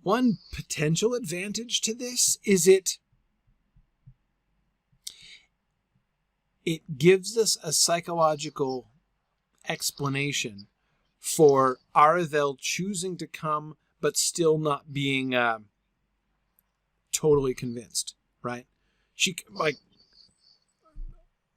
One potential advantage to this is it gives us a psychological explanation for Aradel choosing to come but still not being totally convinced, right? She, like,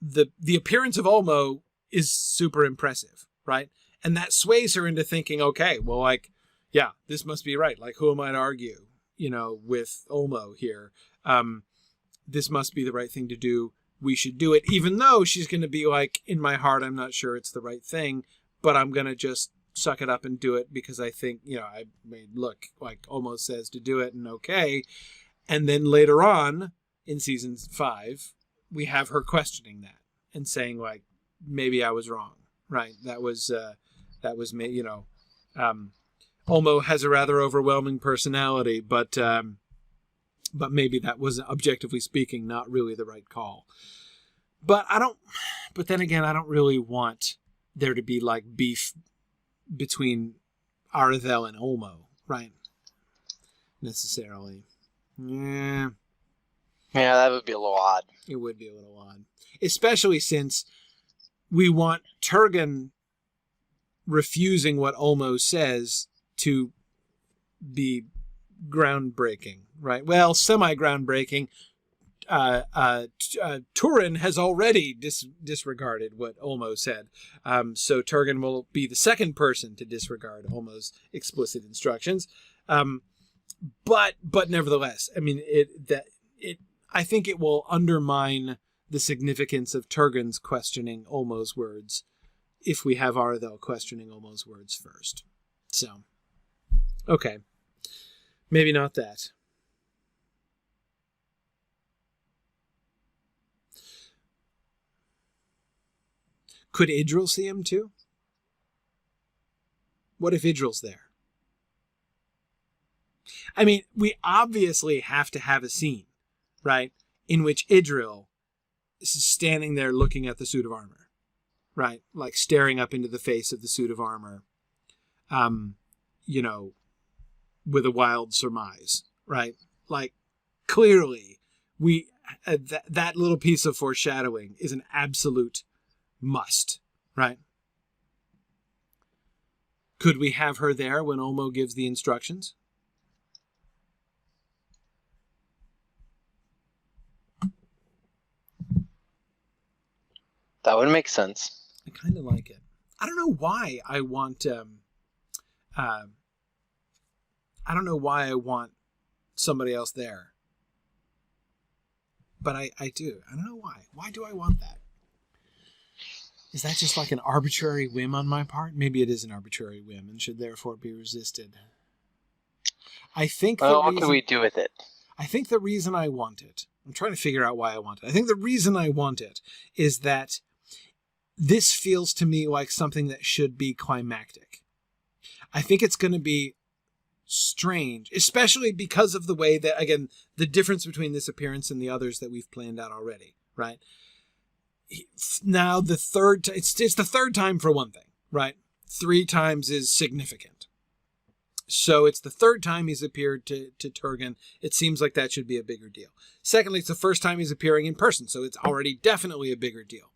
the appearance of Olmo is super impressive, right? And that sways her into thinking, okay, well, like, yeah, this must be right. Like, who am I to argue, with Olmo here? This must be the right thing to do. We should do it, even though she's going to be like, in my heart, I'm not sure it's the right thing, but I'm going to just suck it up and do it because I think, I may look like Olmo says to do it, and okay. And then later on in season 5, we have her questioning that and saying, like, maybe I was wrong, right? That was me, Olmo has a rather overwhelming personality, but maybe that was, objectively speaking, not really the right call. But then again, I don't really want there to be like beef between Aradel and Olmo, right? Necessarily. Yeah. Yeah, that would be a little odd. It would be a little odd. Especially since we want Turgon refusing what Olmo says to be groundbreaking, right? Well, semi-groundbreaking. Turin has already disregarded what Olmo said. So Turgon will be the second person to disregard Olmo's explicit instructions. But nevertheless, I mean, I think it will undermine the significance of Turgon's questioning Olmo's words if we have Aradel questioning Olmo's words first. So, okay. Maybe not that. Could Idril see him too? What if Idril's there? I mean, we obviously have to have a scene, right, in which Idril is standing there looking at the suit of armor, right? Like staring up into the face of the suit of armor, with a wild surmise, right? Like, clearly, that little piece of foreshadowing is an absolute must, right? Could we have her there when Olmo gives the instructions? That would make sense. I kind of like it. I don't know why I want somebody else there. But I do. I don't know why. Why do I want that? Is that just like an arbitrary whim on my part? Maybe it is an arbitrary whim and should therefore be resisted. I think. Well, what can we do with it? I think the reason I want it, I'm trying to figure out why I want it. I think the reason I want it is that this feels to me like something that should be climactic. I think it's going to be strange, especially because of the way that, again, the difference between this appearance and the others that we've planned out already, right? Now it's the third time for one thing, right? 3 times is significant. So it's the third time he's appeared to Turgon. It seems like that should be a bigger deal. Secondly, it's the first time he's appearing in person, so it's already definitely a bigger deal.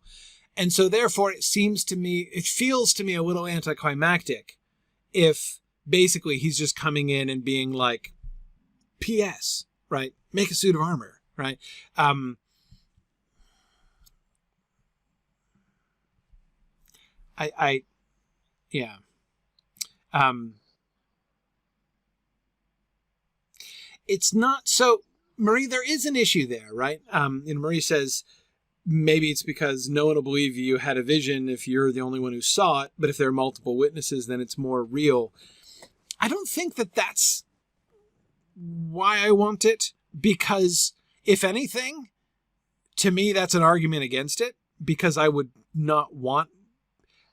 And so therefore it feels to me a little anticlimactic if basically he's just coming in and being like, P.S., right? Make a suit of armor, right? Yeah. It's not so, Marie, there is an issue there, right? Marie says, maybe it's because no one will believe you had a vision if you're the only one who saw it, but if there are multiple witnesses, then it's more real. I don't think that that's why I want it, because if anything, to me, that's an argument against it, because I would not want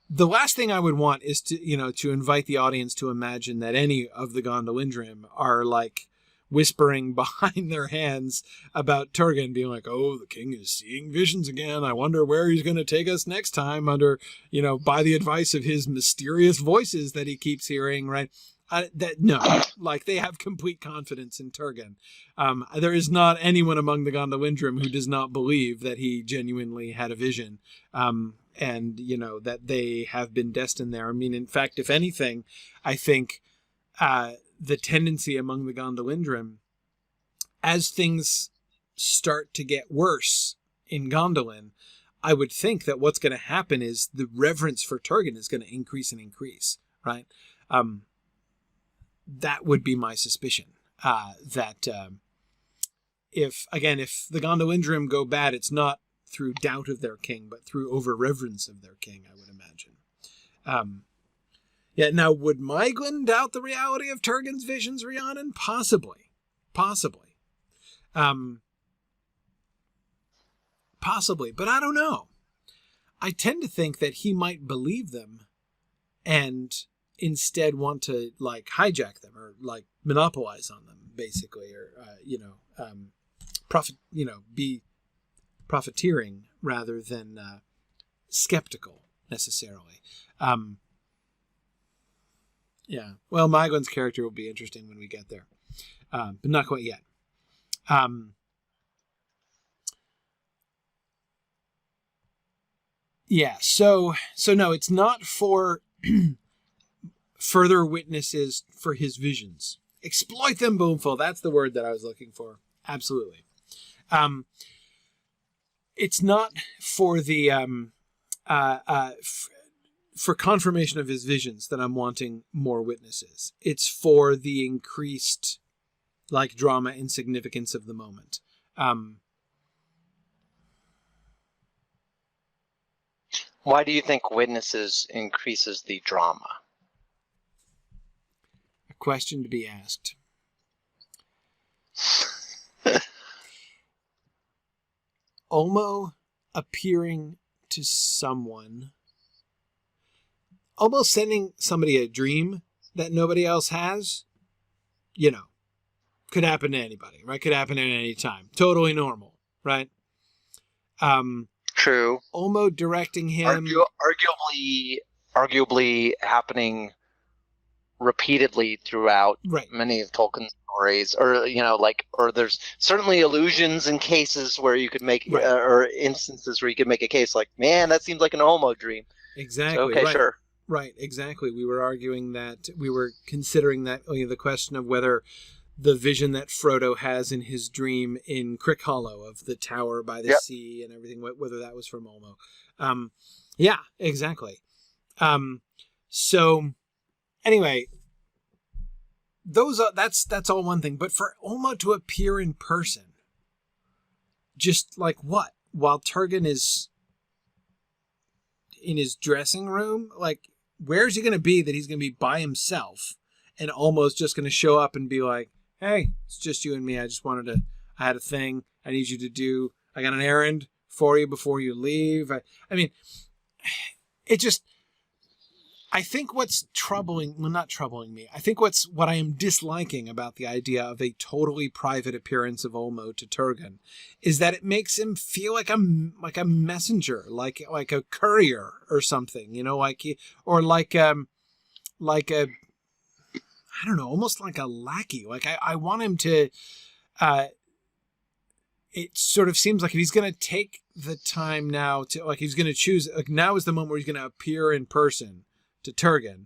The last thing I would want is to invite the audience to imagine that any of the Gondolindrim are like whispering behind their hands about Turgon, being like, oh, the king is seeing visions again. I wonder where he's going to take us next time by the advice of his mysterious voices that he keeps hearing, right? Like they have complete confidence in Turgon. There is not anyone among the Gondolindrim who does not believe that he genuinely had a vision. And that they have been destined there. I mean, in fact, if anything, I think the tendency among the Gondolindrim, as things start to get worse in Gondolin, I would think that what's going to happen is the reverence for Turgon is going to increase and increase, right? That would be my suspicion. That if the Gondolindrim go bad, it's not through doubt of their king, but through over-reverence of their king, I would imagine. Now, would Maeglin doubt the reality of Turgon's visions, Rhiannon? Possibly. Possibly, but I don't know. I tend to think that he might believe them and instead want to, like, hijack them or, like, monopolize on them, basically, or, be profiteering rather than skeptical necessarily. Well, Maeglin's character will be interesting when we get there, but not quite yet. So no, it's not for further witnesses for his visions. Exploit them, Boomful. That's the word that I was looking for. Absolutely. It's not for the for confirmation of his visions that I'm wanting more witnesses. It's for the increased, like, drama and significance of the moment. Why do you think witnesses increases the drama? A question to be asked. Olmo appearing to someone, almost sending somebody a dream that nobody else has, could happen to anybody, right? Could happen at any time. Totally normal, right? True. Olmo directing him. Arguably happening repeatedly throughout many of Tolkien's stories, or there's certainly allusions in cases where you could make, or instances where you could make a case like, man, that seems like an Olmo dream. Exactly. So, okay, sure. Right, exactly. We were considering that the question of whether the vision that Frodo has in his dream in Crick Hollow of the tower by the sea and everything, whether that was from Olmo. Yeah, exactly. So anyway, that's all one thing. But for Olmo to appear in person, just like what? While Turgon is in his dressing room, like, where's he going to be that he's going to be by himself and Olmo's just going to show up and be like, hey, it's just you and me. I had a thing I need you to do. I got an errand for you before you leave. I mean, I think what's not troubling me, I think what I am disliking about the idea of a totally private appearance of Olmo to Turgon is that it makes him feel like a messenger, like a courier or something, or like a, I don't know, almost like a lackey. Like I want him to, it sort of seems like if he's going to take the time now to, like, he's going to choose, like, now is the moment where he's going to appear in person to Turgon.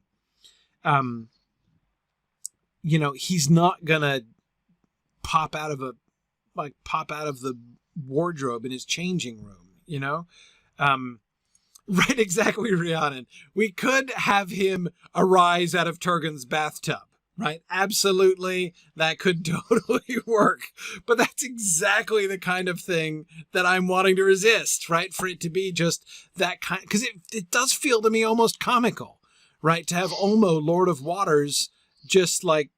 He's not going to pop out of the wardrobe in his changing room, Right, exactly, Rhiannon. We could have him arise out of Turgon's bathtub, right? Absolutely, that could totally work. But that's exactly the kind of thing that I'm wanting to resist, right? For it to be just that kind, because it does feel to me almost comical, right? To have Olmo, Lord of Waters, just like,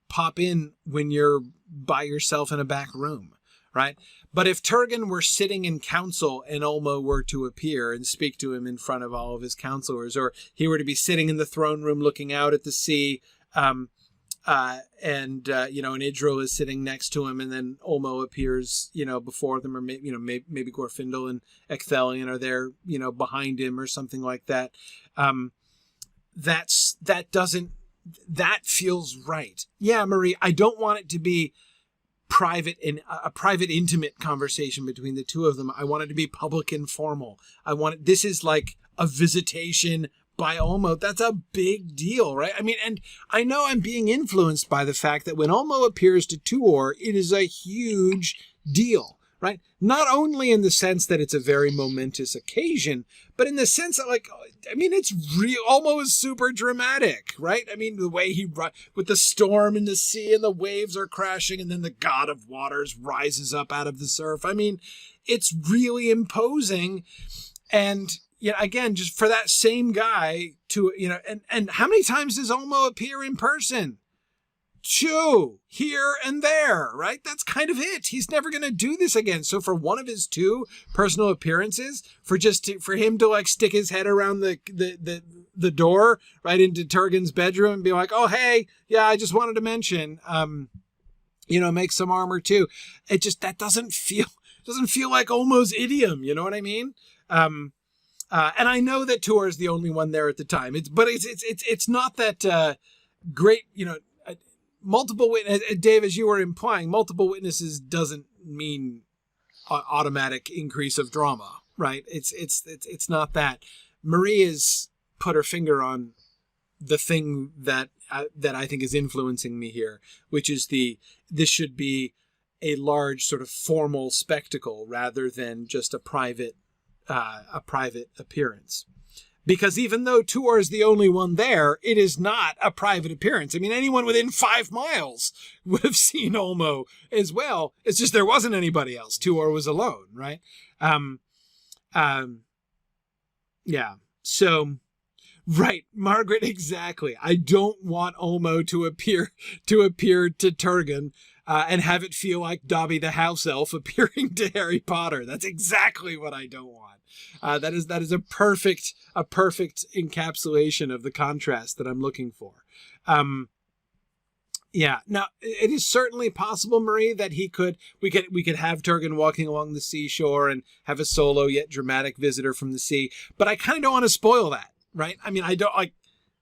pop in when you're by yourself in a back room, right? But if Turgon were sitting in council and Ulmo were to appear and speak to him in front of all of his counselors, or he were to be sitting in the throne room looking out at the sea, and Idril is sitting next to him, and then Ulmo appears, before them, or maybe Glorfindel and Ecthelion are there, behind him or something like that. That feels right. Yeah, Marie, I don't want it to be private and a private, intimate conversation between the two of them. I want it to be public and formal. This is like a visitation by Ulmo. That's a big deal, right? I mean, and I know I'm being influenced by the fact that when Ulmo appears to Tuor, it is a huge deal, right? Not only in the sense that it's a very momentous occasion, but in the sense that, it's real. Ulmo is super dramatic, right? I mean, the way with the storm in the sea and the waves are crashing, and then the god of waters rises up out of the surf. I mean, it's really imposing. And again, just for that same guy to, and how many times does Ulmo appear in person? 2 here and there, right? That's kind of it. He's never going to do this again. So for one of his 2 personal appearances, for him to stick his head around the door right into Turgon's bedroom and be like, oh, hey, yeah, I just wanted to mention, make some armor too. That doesn't feel like Ulmo's idiom. You know what I mean? And I know that Tuor is the only one there at the time. It's not that great, multiple witnesses. Dave, as you were implying, multiple witnesses doesn't mean automatic increase of drama, right? It's not that. Marie has put her finger on the thing that I think is influencing me here, which is this should be a large sort of formal spectacle rather than just a private appearance. Because even though Tuor is the only one there, it is not a private appearance. I mean, anyone within 5 miles would have seen Ulmo as well. It's just there wasn't anybody else. Tuor was alone, right? Yeah. So, right, Margaret, exactly. I don't want Ulmo to appear to Turgon and have it feel like Dobby the house elf appearing to Harry Potter. That's exactly what I don't want. That is a perfect encapsulation of the contrast that I'm looking for. Yeah. Now, it is certainly possible, Marie, that we could have Turgon walking along the seashore and have a solo yet dramatic visitor from the sea. But I kind of don't want to spoil that, right? I mean, I don't like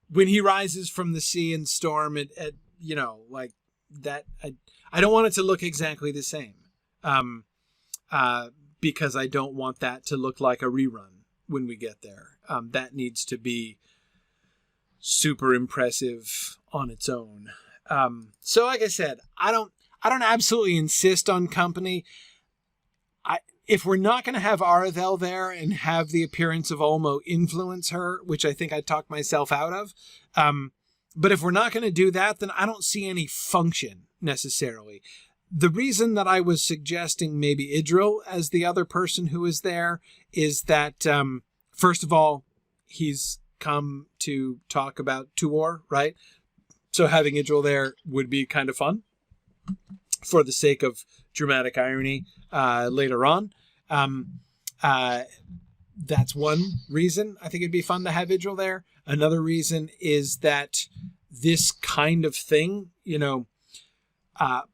when he rises from the sea and storm at that. I don't want it to look exactly the same. Because I don't want that to look like a rerun when we get there. That needs to be super impressive on its own. So like I said, I don't absolutely insist on company. If we're not going to have Arathel there and have the appearance of Ulmo influence her, which I think I talked myself out of, but if we're not going to do that, then I don't see any function necessarily. The reason that I was suggesting maybe Idril as the other person who is there is that, first of all, he's come to talk about Tuor, right? So having Idril there would be kind of fun for the sake of dramatic irony later on. That's one reason I think it'd be fun to have Idril there. Another reason is that this kind of thing,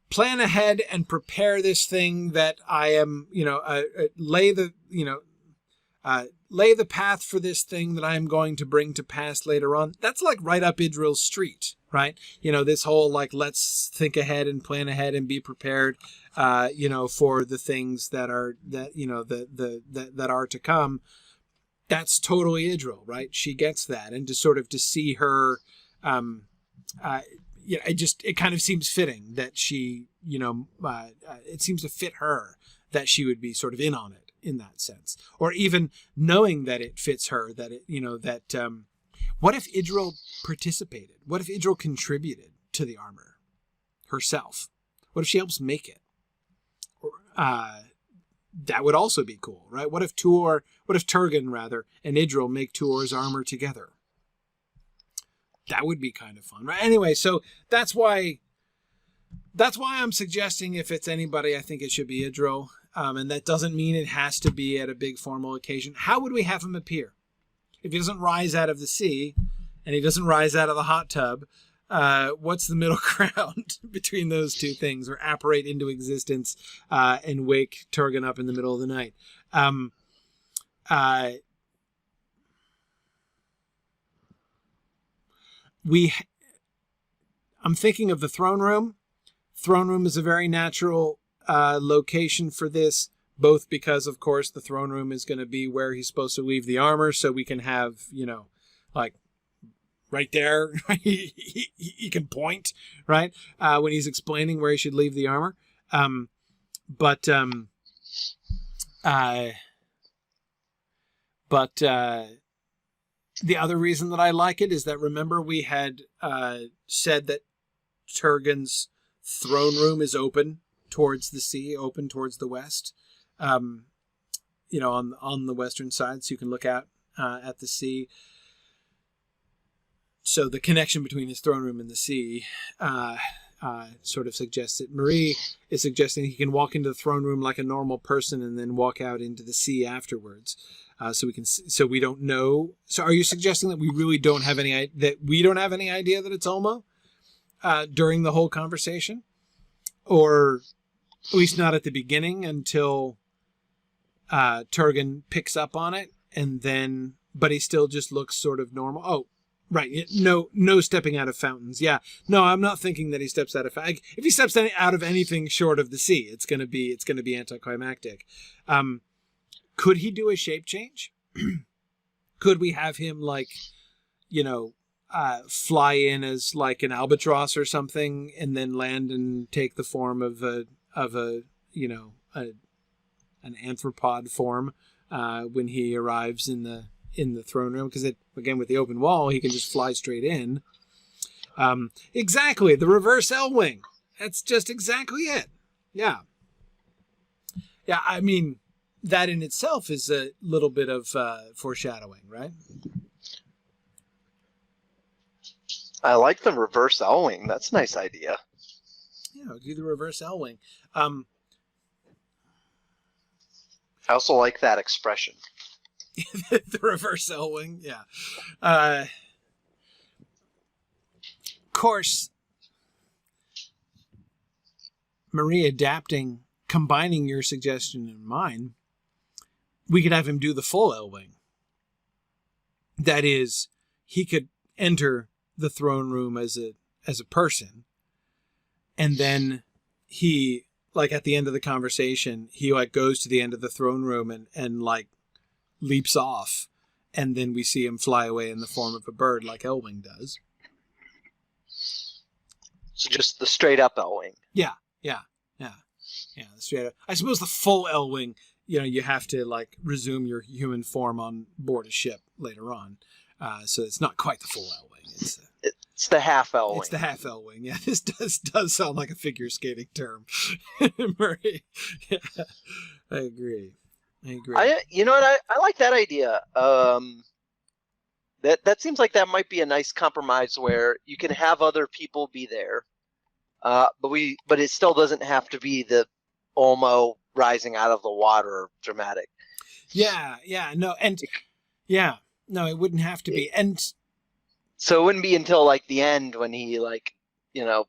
plan ahead and prepare this thing that I am, lay the path for this thing that I am going to bring to pass later on. That's like right up Idril's street, right? This whole let's think ahead and plan ahead and be prepared, for the things that are that are to come. That's totally Idril, right? She gets that, and to see her, it kind of seems fitting that she, it seems to fit her that she would be sort of in on it in that sense, or even knowing that it fits her, that it, what if Idril participated? What if Idril contributed to the armor herself? What if she helps make it? That would also be cool, right? What if Turgon rather and Idril make Tuor's armor together? That would be kind of fun, right? Anyway, so that's why That's why I'm suggesting if it's anybody, I think it should be Idril. And that doesn't mean it has to be at a big formal occasion. How would we have him appear? If he doesn't rise out of the sea and he doesn't rise out of the hot tub, what's the middle ground between those two things, or apparate into existence and wake Turgon up in the middle of the night? I'm thinking of the throne room. Throne room is a very natural location for this, both because, of course, the throne room is going to be where he's supposed to leave the armor, so we can have, like right there, he can point, right, when he's explaining where he should leave the armor. But the other reason that I like it is that, remember, we had said that Turgon's throne room is open towards the sea, open towards the west, on the western side, so you can look out at the sea. So the connection between his throne room and the sea sort of suggests it. Marie is suggesting he can walk into the throne room like a normal person and then walk out into the sea afterwards. So we don't know. So are you suggesting that we really don't have any idea that it's Ulmo during the whole conversation, or at least not at the beginning until Turgon picks up on it, and then, but he still just looks sort of normal. Oh, right. No stepping out of fountains. Yeah. No, I'm not thinking that he steps out of fountains. If he steps out of anything short of the sea, it's going to be anticlimactic. Could he do a shape change? Could we have him fly in as like an albatross or something, and then land and take the form of an anthropod form when he arrives in the throne room? Because again, with the open wall, he can just fly straight in. Exactly, the reverse L-wing. That's just exactly it. Yeah. I mean, that in itself is a little bit of foreshadowing, right? I like the reverse L-wing. That's a nice idea. Yeah, do the reverse L-wing. I also like that expression. The reverse L-wing, yeah. Of course, Marie, combining your suggestion and mine, we could have him do the full L-wing. That is, he could enter the throne room as a person, and then he, like, at the end of the conversation, he goes to the end of the throne room and leaps off, and then we see him fly away in the form of a bird like L-wing does. So just the straight up L-wing. Yeah, straight up. I suppose the full L-wing, you have to resume your human form on board a ship later on. So it's not quite the full L-wing. It's the half L-wing. It's the half L-wing. Yeah, this does sound like a figure skating term. Murray. Yeah, I agree. You know what? I like that idea. That seems like that might be a nice compromise where you can have other people be there, but it still doesn't have to be the Ulmo rising out of the water dramatic. Yeah, no, it wouldn't have to be, and so it wouldn't be until the end when he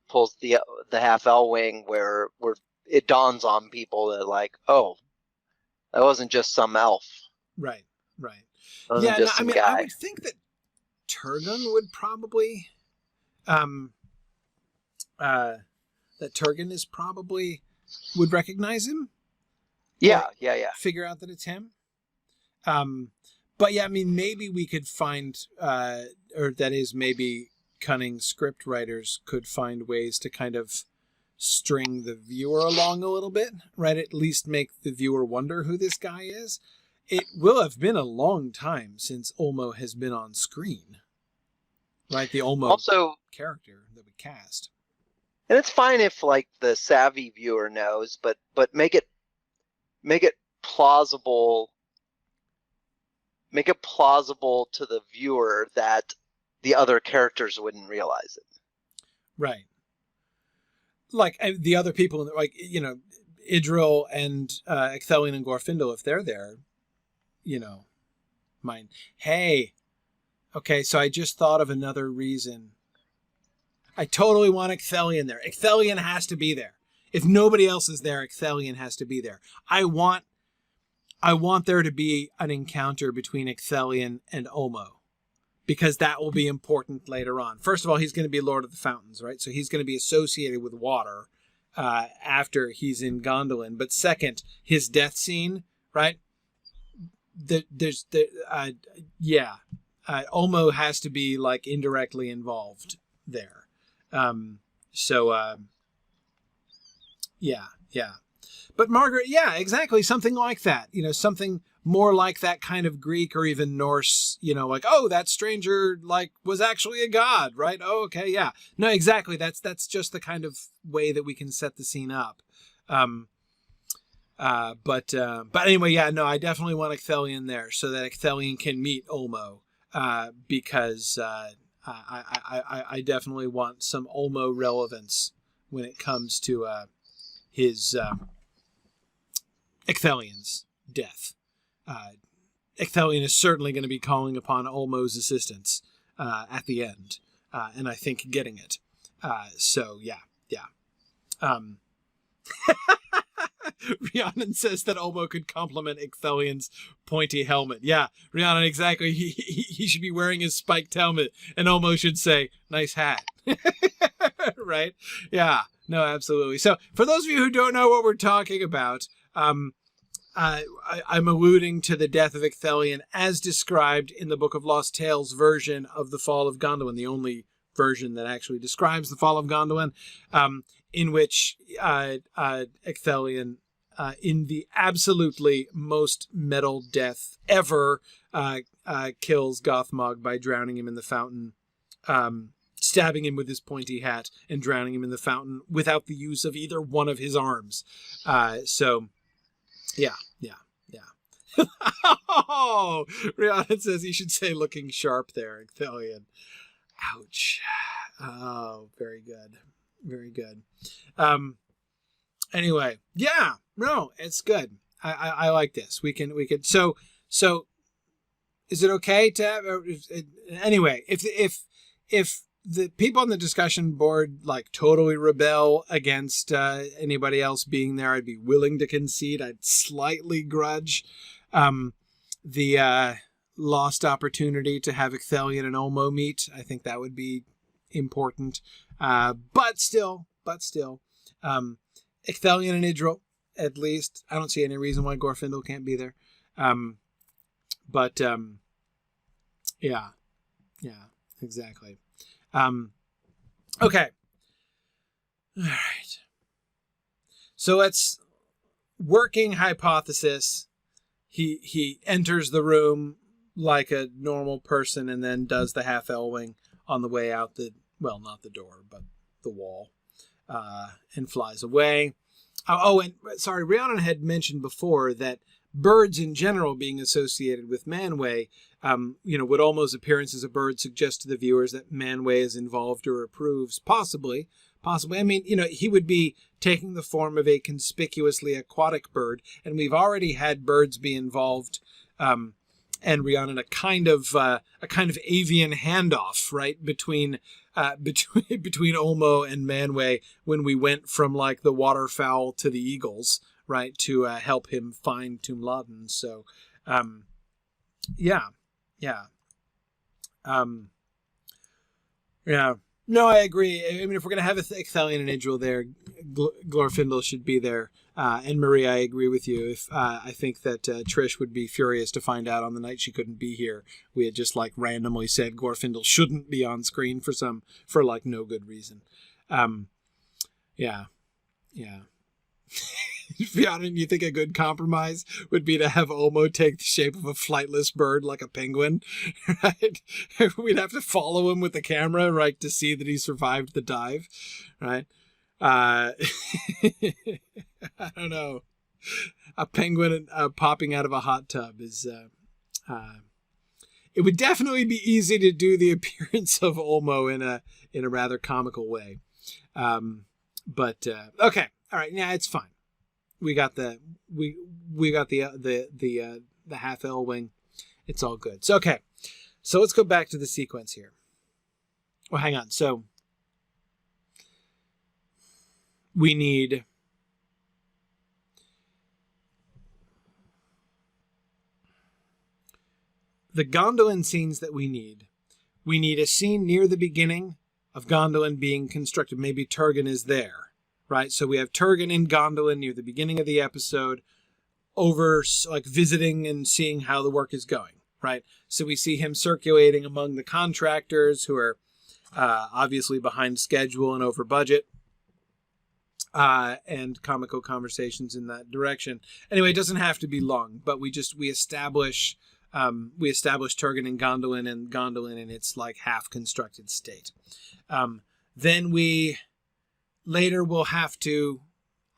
pulls the half L-wing where it dawns on people that oh, that wasn't just some elf. Right. Yeah, guy. I would think that Turgon would probably, that Turgon is probably would recognize him. Yeah. Figure out that it's him. But yeah, I mean, maybe we could find, or that is, maybe cunning script writers could find ways to kind of string the viewer along a little bit, right? At least make the viewer wonder who this guy is. It will have been a long time since Ulmo has been on screen, right? The Ulmo also character that we cast. And it's fine if the savvy viewer knows, but make it plausible. Make it plausible to the viewer that the other characters wouldn't realize it. Right. like the other people, like, Idril and Ecthelion and Glorfindel, if they're there, mind. Hey, okay, so I just thought of another reason. I totally want Ecthelion there. Ecthelion has to be there. If nobody else is there, Ecthelion has to be there. I want there to be an encounter between Ecthelion and Olmo, because that will be important later on. First of all, he's going to be Lord of the Fountains, right? So he's going to be associated with water after he's in Gondolin. But second, his death scene, right? Olmo has to be like indirectly involved there. Yeah. But Margaret, yeah, exactly. Something like that, something more like that kind of Greek or even Norse, like, oh, that stranger like was actually a god, right? Oh, okay. Yeah, no, exactly. That's just the kind of way that we can set the scene up. But anyway, yeah, no, I definitely want Ecthelion there so that Ecthelion can meet Olmo, because, I definitely want some Olmo relevance when it comes to his Ecthelion's death. Ecthelion is certainly going to be calling upon Olmo's assistance at the end, and I think getting it. So yeah. Rhiannon says that Olmo could compliment Ecthelion's pointy helmet. Yeah, Rhiannon, exactly. He should be wearing his spiked helmet, and Olmo should say, "Nice hat." Right? Yeah. No, absolutely. So, for those of you who don't know what we're talking about, I'm alluding to the death of Ecthelion as described in the Book of Lost Tales version of the Fall of Gondolin, the only version that actually describes the Fall of Gondolin, in which Ecthelion, in the absolutely most metal death ever, kills Gothmog by drowning him in the fountain, stabbing him with his pointy hat and drowning him in the fountain without the use of either one of his arms. Yeah. Oh, Rhiannon says he should say looking sharp there, Ecthelion. Ouch. Oh, very good. Very good. Anyway, yeah, no, it's good. I like this. We could, so is it okay to have, anyway, if the people on the discussion board like totally rebel against anybody else being there, I'd be willing to concede. I'd slightly grudge the lost opportunity to have Ecthelion and Olmo meet. I think that would be important. But still, Ecthelion and Idril, at least. I don't see any reason why Glorfindel can't be there. Yeah, exactly. Okay. All right. So let's working hypothesis. He enters the room like a normal person and then does the half Elwing on the way out not the door, but the wall, and flies away. And sorry, Rhiannon had mentioned before that birds in general being associated with Manwë, would Olmo's appearance as a bird suggest to the viewers that Manwë is involved or approves? Possibly. I mean, he would be taking the form of a conspicuously aquatic bird, and we've already had birds be involved, and Rhiannon, a kind of avian handoff, right, between Olmo and Manwë when we went from like the waterfowl to the eagles, right, to help him find Tum Laden. So, yeah. No, I agree. I mean, if we're going to have Ecthelion and Idril there, Glorfindel should be there. And Marie, I agree with you. If I think that Trish would be furious to find out on the night she couldn't be here, we had just like randomly said Glorfindel shouldn't be on screen for like no good reason. Yeah. Rhiannon, you think a good compromise would be to have Olmo take the shape of a flightless bird like a penguin, right? We'd have to follow him with the camera, right, to see that he survived the dive, right? I don't know. A penguin popping out of a hot tub is... it would definitely be easy to do the appearance of Olmo in a rather comical way. Okay, all right, yeah, it's fine. We got the half L wing. It's all good. So okay, so let's go back to the sequence here. Well, hang on. So we need the Gondolin scenes that we need. We need a scene near the beginning of Gondolin being constructed. Maybe Turgon is there, right? So we have Turgon in Gondolin near the beginning of the episode, over like visiting and seeing how the work is going, right? So we see him circulating among the contractors who are obviously behind schedule and over budget, and comical conversations in that direction. Anyway, it doesn't have to be long, but we establish Turgon and Gondolin in its like half constructed state. Then we later will have to,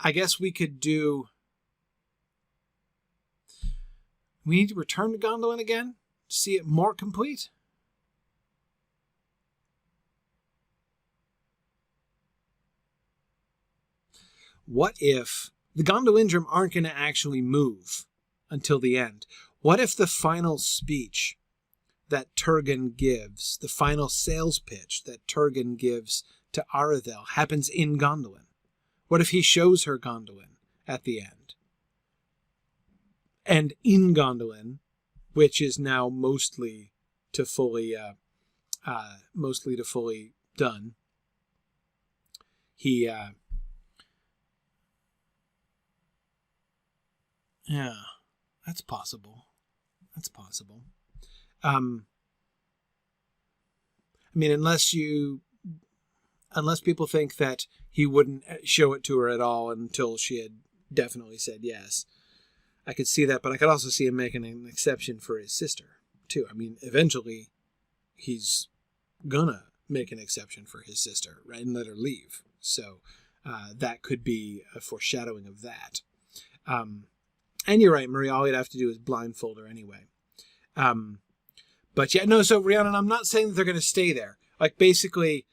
I guess we could do, we need to return to Gondolin again to see it more complete. What if the Gondolindrum aren't going to actually move until the end? What if the final speech that Turgon gives, the final sales pitch that Turgon gives to Aredhel happens in Gondolin? What if he shows her Gondolin at the end? And in Gondolin, which is now mostly to fully done, he yeah, that's possible. That's possible. I mean, unless people think that he wouldn't show it to her at all until she had definitely said yes. I could see that, but I could also see him making an exception for his sister, too. I mean, eventually, he's gonna make an exception for his sister, right, and let her leave. So that could be a foreshadowing of that. And you're right, Marie, all you'd have to do is blindfold her anyway. But yeah, no, so Rhiannon, I'm not saying that they're going to stay there. Like, basically,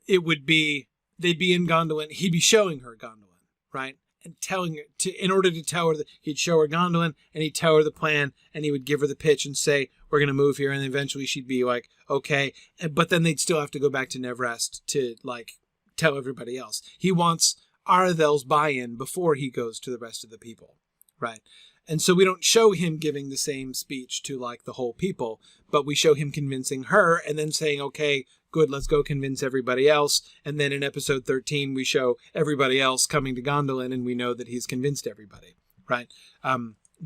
it would be, they'd be in Gondolin, he'd be showing her Gondolin, right? And telling her, in order to tell her, that he'd show her Gondolin, and he'd tell her the plan, and he would give her the pitch and say, we're going to move here, and eventually she'd be like, okay. But then they'd still have to go back to Nevrest to, like, tell everybody else. He wants Aredhel's buy-in before he goes to the rest of the people. Right. And so we don't show him giving the same speech to like the whole people, but we show him convincing her and then saying, okay, good, let's go convince everybody else. And then in episode 13, we show everybody else coming to Gondolin and we know that he's convinced everybody. Right.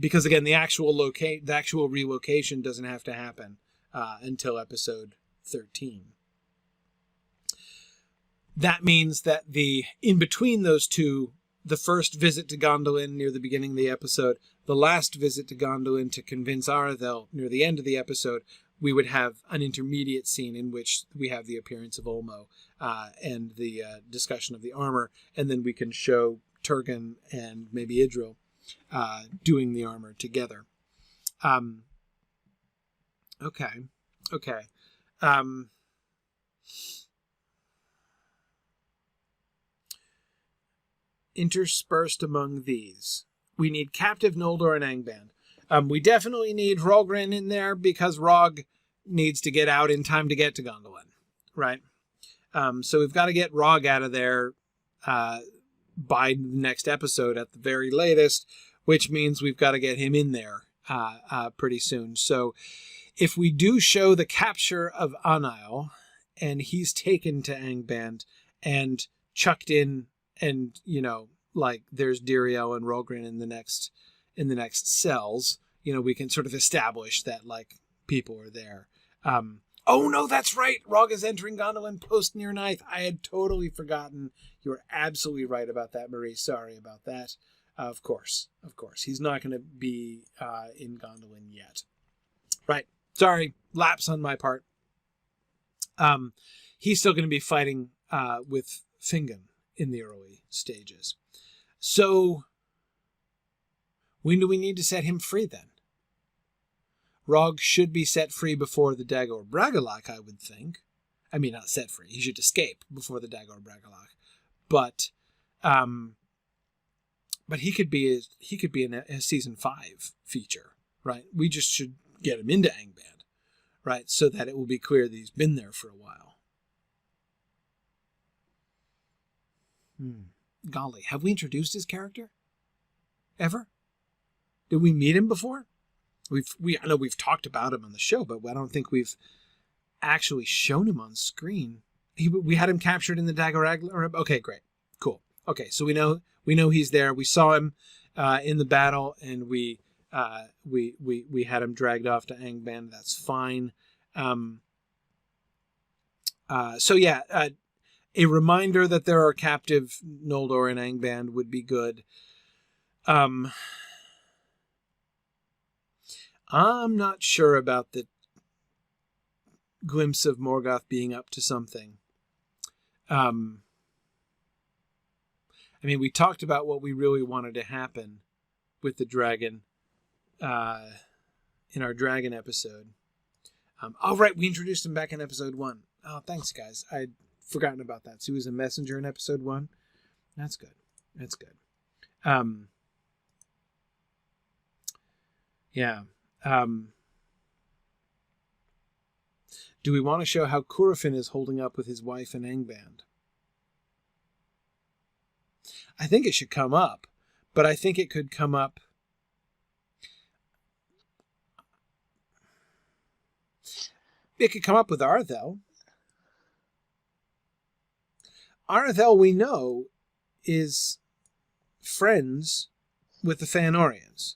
Because again, the actual relocation doesn't have to happen until episode 13. That means that in between those two, the first visit to Gondolin near the beginning of the episode, the last visit to Gondolin to convince Aredhel near the end of the episode, we would have an intermediate scene in which we have the appearance of Olmo and the discussion of the armor, and then we can show Turgon and maybe Idril doing the armor together. Okay. Interspersed among these, we need Captive Noldor and Angband. We definitely need Rogren in there because Rog needs to get out in time to get to Gondolin, right? So we've got to get Rog out of there by the next episode at the very latest, which means we've got to get him in there pretty soon. So if we do show the capture of Anail and he's taken to Angband and chucked in, and like there's Diriel and Rogren in the next cells, we can sort of establish that like people are there. Oh no, that's right, Rog is entering Gondolin post Near Ninth. I had totally forgotten. You were absolutely right about that, Marie. Sorry about that. Of course he's not going to be in Gondolin yet. Right, sorry, lapse on my part. He's still going to be fighting with Fingon in the early stages. So when do we need to set him free then? Rog should be set free before the Dagor Bragollach, I would think. I mean, not set free. He should escape before the Dagor Bragollach. but he could be in a season 5 feature, right? We just should get him into Angband, right? So that it will be clear that he's been there for a while. Golly, have we introduced his character? Ever? Did we meet him before? I know we've talked about him on the show, but I don't think we've actually shown him on screen. We had him captured in the Dagorag. Okay, great, cool. Okay, so we know he's there. We saw him in the battle, and we had him dragged off to Angband. That's fine. A reminder that there are captive Noldor in Angband would be good. I'm not sure about the glimpse of Morgoth being up to something. I mean, we talked about what we really wanted to happen with the dragon in our dragon episode. Right, we introduced him back in episode 1. Oh, thanks, guys. I'd forgotten about that. So he was a messenger in episode 1. That's good. Yeah. Do we want to show how Curufin is holding up with his wife in Angband? I think it should come up, but I think it could come up. It could come up with Arthel. Arthel, we know, is friends with the Feanorians.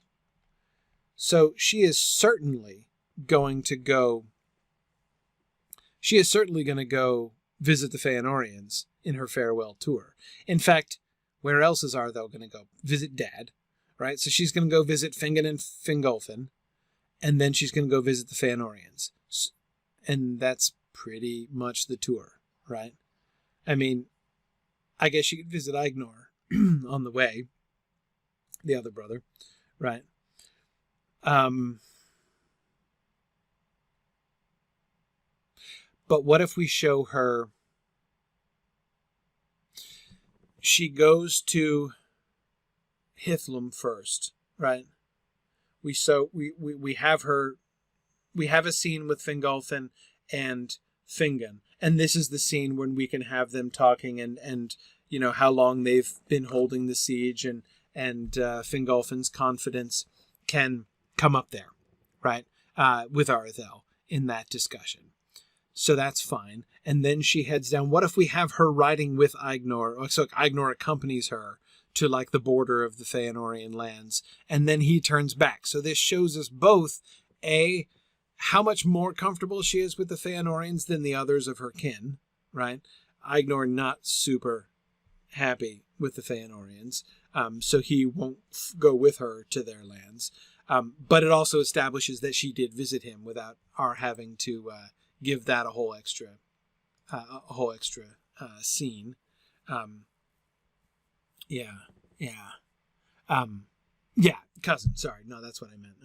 So she is certainly going to go visit the Feanorians in her farewell tour. In fact, where else is Arthel going to go? Visit Dad, right? So she's going to go visit Fingon and Fingolfin, and then she's going to go visit the Feanorians. And that's pretty much the tour, right? I mean, I guess she could visit Ignor on the way, the other brother, right? But what if we show her, she goes to Hithlum first, right? We have her, we have a scene with Fingolfin and Fingon, and this is the scene when we can have them talking and you know how long they've been holding the siege, and Fingolfin's confidence can come up there, right? With Arthel in that discussion. So that's fine. And then she heads down. What if we have her riding with Ignor? So Ignor accompanies her to like the border of the Feanorian lands, and then he turns back. So this shows us both, A, how much more comfortable she is with the Feanorians than the others of her kin, right? Ignor not super happy with the Feanorians, so he won't go with her to their lands. But it also establishes that she did visit him without our having to give that a whole extra scene. Cousin. Sorry, no, that's what I meant.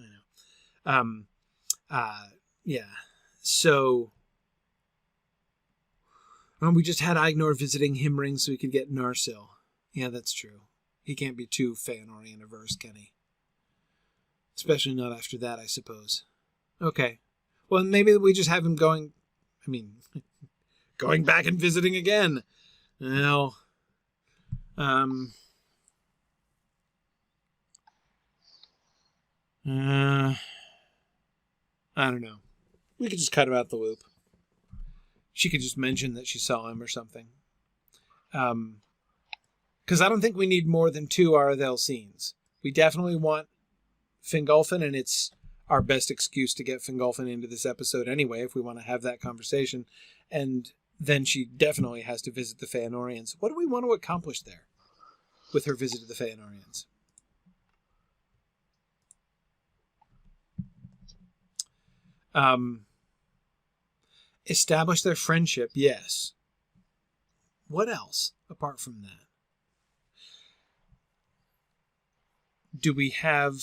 I know. So we just had Ignor visiting Himring so he could get Narsil. Yeah, that's true. He can't be too Feanorian averse, can he? Especially not after that, I suppose. Okay. Well, maybe we just have him going back and visiting again. Well, I don't know. We could just cut him out the loop. She could just mention that she saw him or something. Because I don't think we need more than 2 Arthel scenes. We definitely want Fingolfin, and it's our best excuse to get Fingolfin into this episode anyway, if we want to have that conversation. And then she definitely has to visit the Feanorians. What do we want to accomplish there with her visit to the Feanorians? Establish their friendship, yes. What else apart from that? Do we have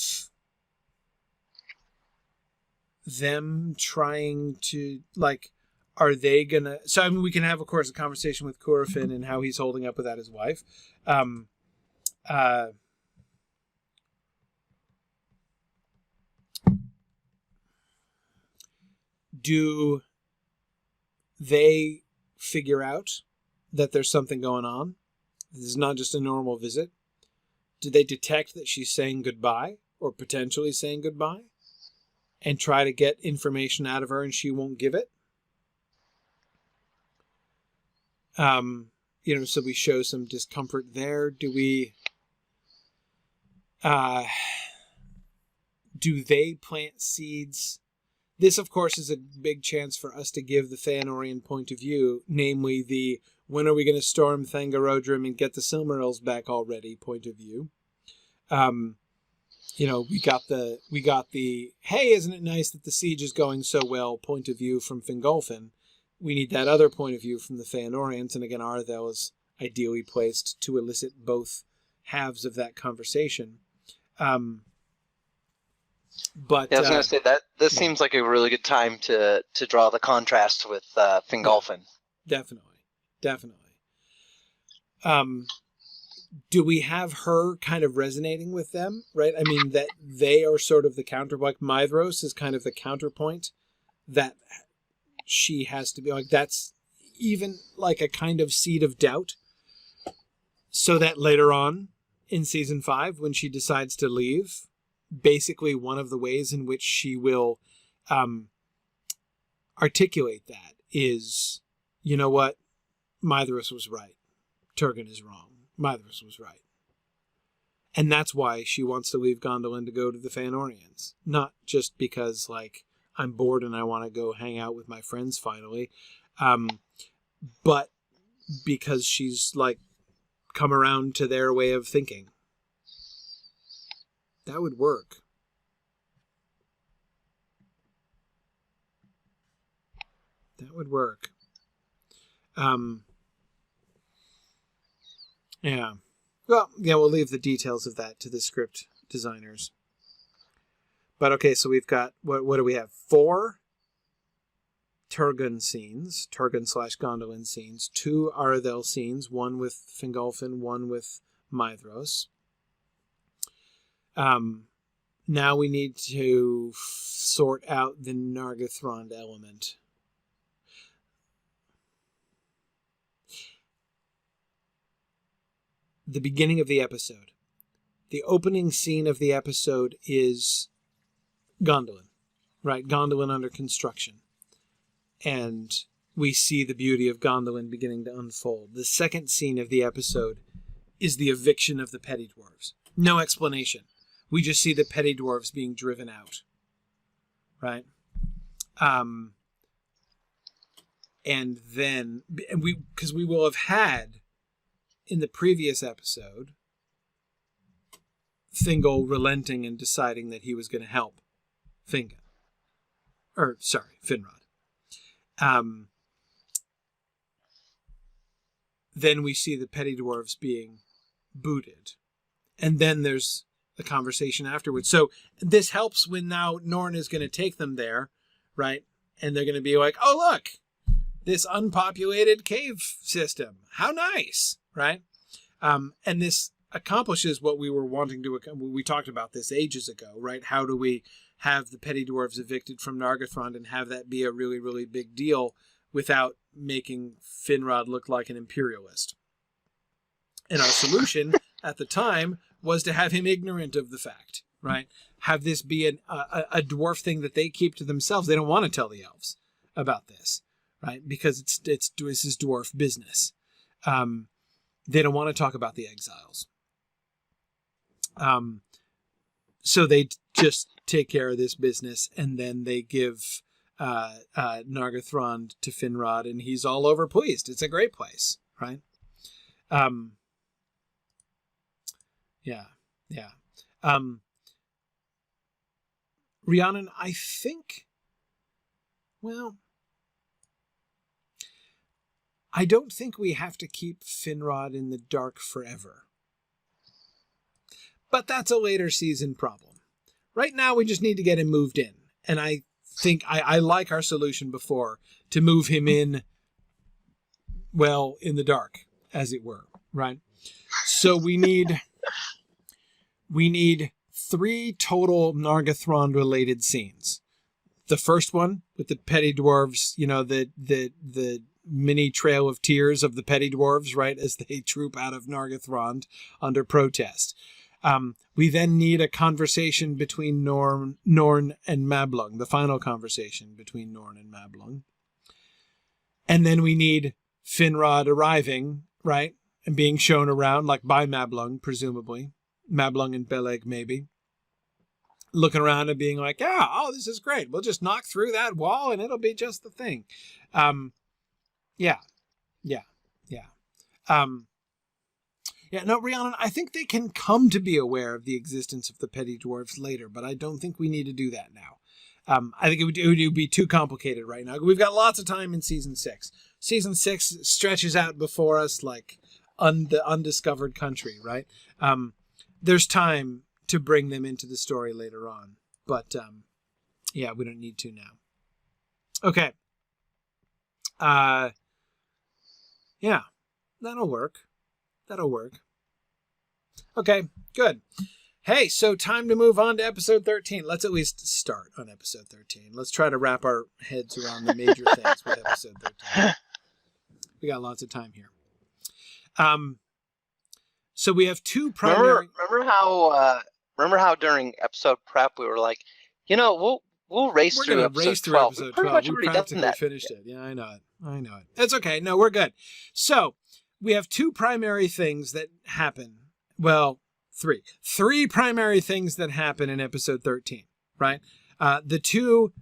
them trying to, like, are they gonna? So I mean, we can have, of course, a conversation with Curufin and how he's holding up without his wife. Do they figure out that there's something going on? This is not just a normal visit. Do they detect that she's saying goodbye or potentially saying goodbye and try to get information out of her and she won't give it? So we show some discomfort there. Do they plant seeds? This, of course, is a big chance for us to give the Feanorian point of view, namely the when are we going to storm Thangorodrim and get the Silmarils back already point of view. We got the hey, isn't it nice that the siege is going so well point of view from Fingolfin. We need that other point of view from the Feanorians, and again, Arthel is ideally placed to elicit both halves of that conversation. But yeah, I was going to say that this seems like a really good time to draw the contrast with Fingolfin. Definitely. Do we have her kind of resonating with them, right? I mean, that they are sort of the counter, like Maedhros is kind of the counterpoint that she has to be like, that's even like a kind of seed of doubt. So that later on in season 5, when she decides to leave, basically one of the ways in which she will articulate that is, you know what? Maedhros was right. Turgon is wrong. Maedhros was right. And that's why she wants to leave Gondolin to go to the Feanorians. Not just because, like, I'm bored and I want to go hang out with my friends finally, but because she's, like, come around to their way of thinking. That would work. Yeah. Well, yeah, we'll leave the details of that to the script designers. But okay, so we've got, what do we have? 4 Turgon scenes, Turgon/Gondolin scenes, 2 Arthel scenes, one with Fingolfin, one with Maedhros. Now we need to sort out the Nargothrond element. The beginning of the episode. The opening scene of the episode is Gondolin, right? Gondolin under construction. And we see the beauty of Gondolin beginning to unfold. The second scene of the episode is the eviction of the petty dwarves. No explanation. We just see the petty dwarves being driven out, right? And then, because we will have had in the previous episode Thingol relenting and deciding that he was going to help Finrod. Then we see the petty dwarves being booted. And then there's the conversation afterwards. So this helps when now Norn is going to take them there, right? And they're going to be like, oh, look, this unpopulated cave system. How nice, right? And this accomplishes what we were wanting to. We talked about this ages ago, right? How do we have the petty dwarves evicted from Nargothrond and have that be a really, really big deal without making Finrod look like an imperialist? And our solution at the time was to have him ignorant of the fact, right? Have this be a dwarf thing that they keep to themselves. They don't want to tell the elves about this, right? Because this is dwarf business. They don't want to talk about the exiles. So they just take care of this business, and then they give Nargothrond to Finrod, and he's all over pleased. It's a great place, right? Yeah. Rhiannon, I think, well, I don't think we have to keep Finrod in the dark forever. But that's a later season problem. Right now, we just need to get him moved in. And I think I like our solution before to move him in, well, in the dark, as it were, right? So we need 3 total Nargothrond related scenes. The first one with the petty dwarves, the mini trail of tears of the petty dwarves, right, as they troop out of Nargothrond under protest. We then need a conversation between Norn and Mablung, the final conversation between Norn and Mablung. And then we need Finrod arriving, right, and being shown around, like by Mablung, presumably. Mablung and Beleg, maybe. Looking around and being like, yeah, oh, this is great. We'll just knock through that wall and it'll be just the thing. Yeah. No, Rhiannon, I think they can come to be aware of the existence of the petty dwarves later, but I don't think we need to do that now. I think it would be too complicated right now. We've got lots of time in season 6. Season 6 stretches out before us like the undiscovered country, right? There's time to bring them into the story later on, but we don't need to now. Okay. That'll work. Okay, good. Hey, so time to move on to episode 13. Let's at least start on episode 13. Let's try to wrap our heads around the major things with episode 13. We got lots of time here. So we have 2 primary... Remember how during episode prep we were like, we'll race through episode 12. Episode 12. Pretty much already done that. Finished it. Yeah, I know it. It's okay. No, we're good. So we have 2 primary things that happen. Well, 3. 3 primary things that happen in episode 13, right? The 2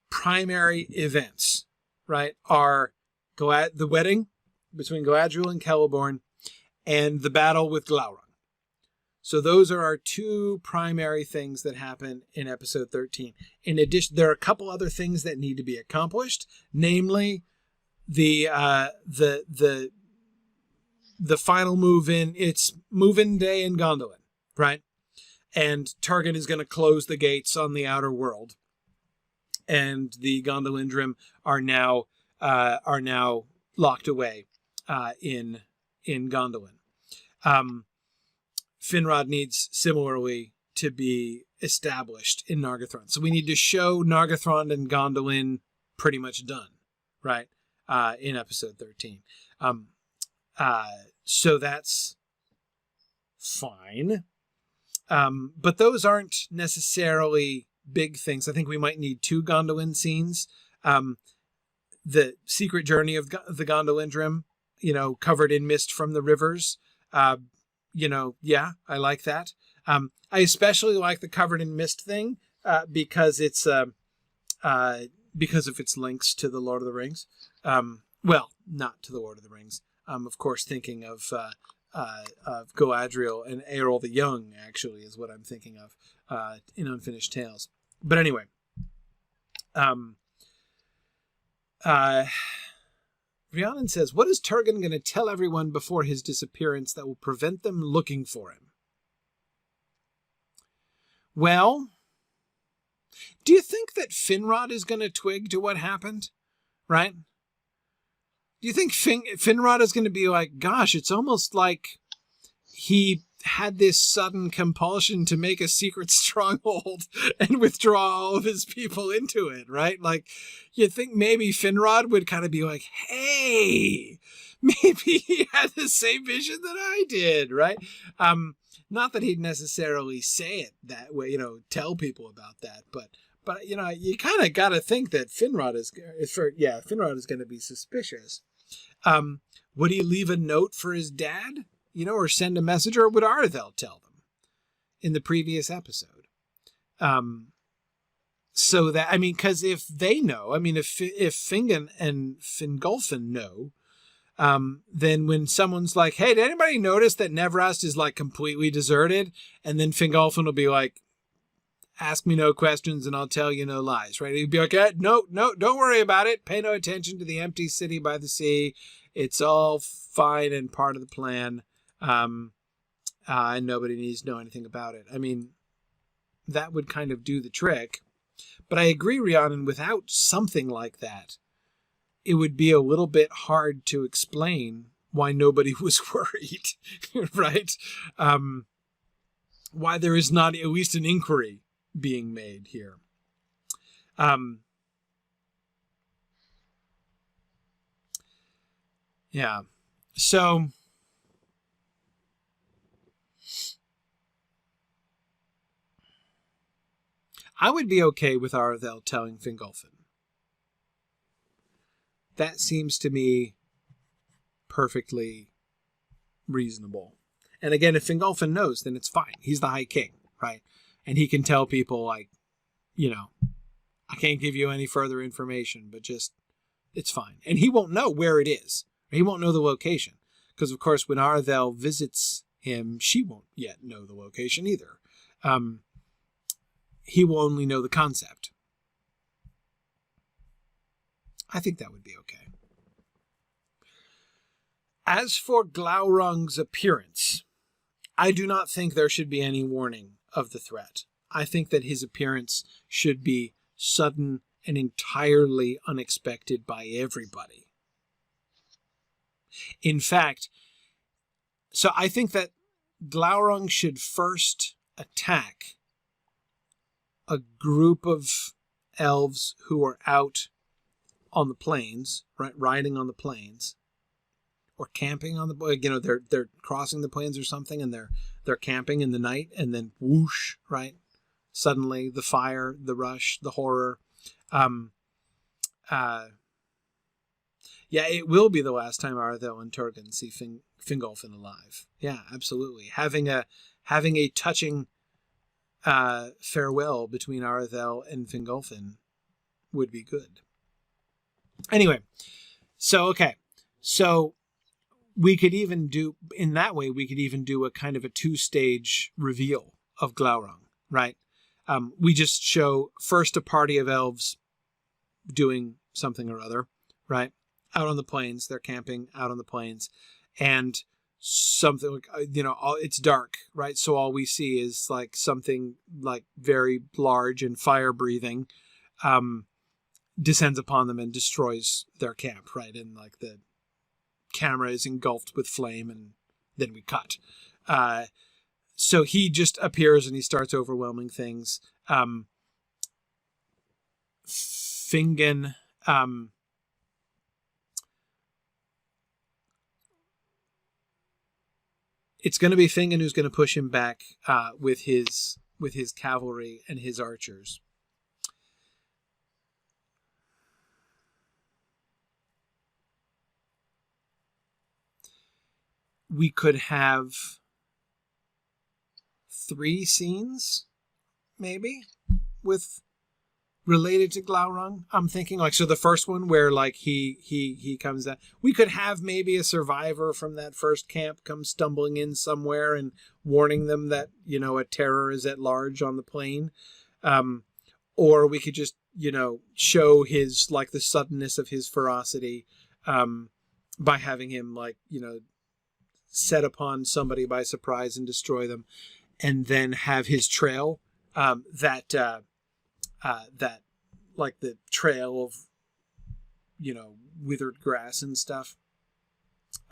primary events, right, are the wedding between Galadriel and Celeborn and the battle with Glaurung. So those are our 2 primary things that happen in episode 13. In addition, there are a couple other things that need to be accomplished, namely the final move-in. It's move-in day in Gondolin, right? And Targon is going to close the gates on the outer world, and the Gondolindrim are now locked away in Gondolin. Finrod needs similarly to be established in Nargothrond. So we need to show Nargothrond and Gondolin pretty much done, right? In episode 13. So that's fine. But those aren't necessarily big things. I think we might need 2 Gondolin scenes. The secret journey of the Gondolindrim, covered in mist from the rivers. I like that. I especially like the covered in mist thing because it's because of its links to the Lord of the Rings. Well, not to the Lord of the Rings. Of course, thinking of Galadriel and Eorl the Young, actually, is what I'm thinking of in Unfinished Tales. But anyway, Rhiannon says, what is Turgon going to tell everyone before his disappearance that will prevent them looking for him? Well, do you think that Finrod is going to twig to what happened? Right? Do you think Finrod is going to be like, gosh, it's almost like he had this sudden compulsion to make a secret stronghold and withdraw all of his people into it, right? Like, you think maybe Finrod would kind of be like, hey, maybe he had the same vision that I did, right? Not that he'd necessarily say it that way, tell people about that, but you kind of got to think that Finrod is going to be suspicious. Would he leave a note for his dad? Or send a message, or would Arthel tell them in the previous episode? So that, because if they know, if Fingon and Fingolfin know, then when someone's like, hey, did anybody notice that Nevrast is like completely deserted? And then Fingolfin will be like, ask me no questions and I'll tell you no lies, right? He'd be like, no, don't worry about it. Pay no attention to the empty city by the sea. It's all fine and part of the plan. And nobody needs to know anything about it. That would kind of do the trick. But I agree, Rhiannon, without something like that, it would be a little bit hard to explain why nobody was worried, right? Why there is not at least an inquiry being made here. Yeah. So I would be okay with Arthel telling Fingolfin. That seems to me perfectly reasonable. And again, if Fingolfin knows, then it's fine. He's the High King, right? And he can tell people, like, you know, I can't give you any further information, but just, it's fine. And he won't know where it is. He won't know the location. Because, of course, when Arthel visits him, she won't yet know the location either. He will only know the concept. I think that would be okay. As for Glaurung's appearance, I do not think there should be any warning of the threat. I think that his appearance should be sudden and entirely unexpected by everybody. In fact, so I think that Glaurung should first attack a group of elves who are out on the plains, right, riding on the plains, or camping on the, you know, they're crossing the plains or something, and they're camping in the night, and then whoosh, right, suddenly the fire, the rush, the horror. Yeah, it will be the last time Arthel and Turgon see Fingolfin alive. Yeah, absolutely. Having a touching farewell between Arthel and Fingolfin would be good. Anyway, so we could even do, in that way, we could even do a kind of a 2-stage reveal of Glaurung, right? We just show first a party of elves doing something or other, right? Out on the plains, they're camping out on the plains, and something like, you know, it's dark, right? So all we see is like something like very large and fire breathing, descends upon them and destroys their camp, right? And like the camera is engulfed with flame, and then we cut. So he just appears and he starts overwhelming things. Fingon, it's going to be Fingon who's going to push him back with his cavalry and his archers. We could have 3 scenes, maybe, with related to Glaurung. I'm thinking, like, so the first one where like he comes out. We could have maybe a survivor from that first camp come stumbling in somewhere and warning them that, you know, a terror is at large on the plain. Or we could just, you know, show his, like, the suddenness of his ferocity by having him, like, you know, set upon somebody by surprise and destroy them, and then have his trail, that like the trail of, you know, withered grass and stuff,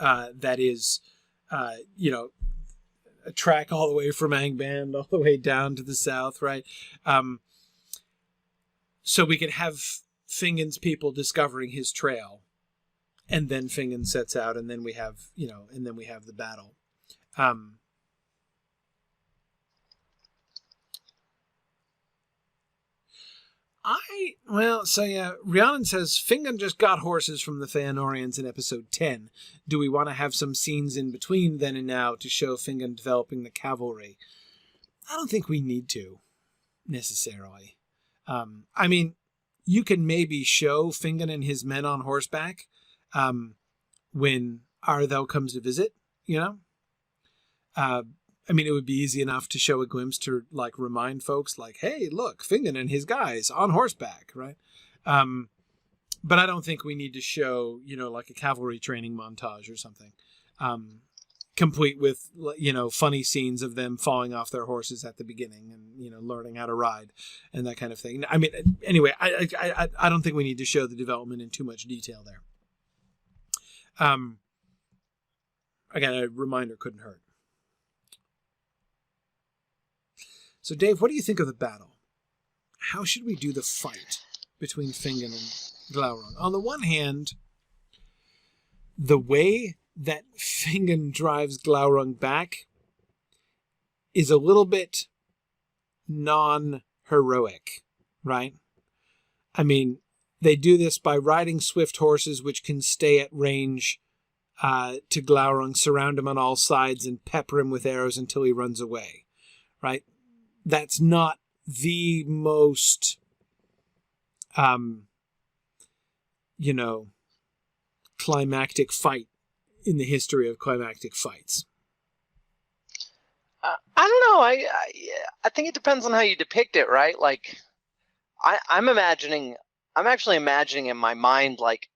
that is, you know, a track all the way from Angband all the way down to the south, right? So we could have Fingon's people discovering his trail, and then Fingon sets out, and then we have, you know, and then we have the battle. Rhiannon says Fingon just got horses from the Feanorians in episode 10. Do we want to have some scenes in between then and now to show Fingon developing the cavalry? I don't think we need to, necessarily. I mean, you can maybe show Fingon and his men on horseback when Arthel comes to visit, you know? I mean, it would be easy enough to show a glimpse to, like, remind folks, like, hey, look, Fingon and his guys on horseback, right? But I don't think we need to show, you know, like a cavalry training montage or something. complete with, funny scenes of them falling off their horses at the beginning and, learning how to ride and that kind of thing. I mean, anyway, I don't think we need to show the development in too much detail there. Again, a reminder couldn't hurt. So, Dave, what do you think of the battle? How should we do the fight between Fingon and Glaurung? On the one hand, the way that Fingon drives Glaurung back is a little bit non-heroic, right? I mean, they do this by riding swift horses which can stay at range to Glaurung, surround him on all sides, and pepper him with arrows until he runs away, right? That's not the most, climactic fight in the history of climactic fights. I don't know. I think it depends on how you depict it, right? Like, I'm actually imagining in my mind like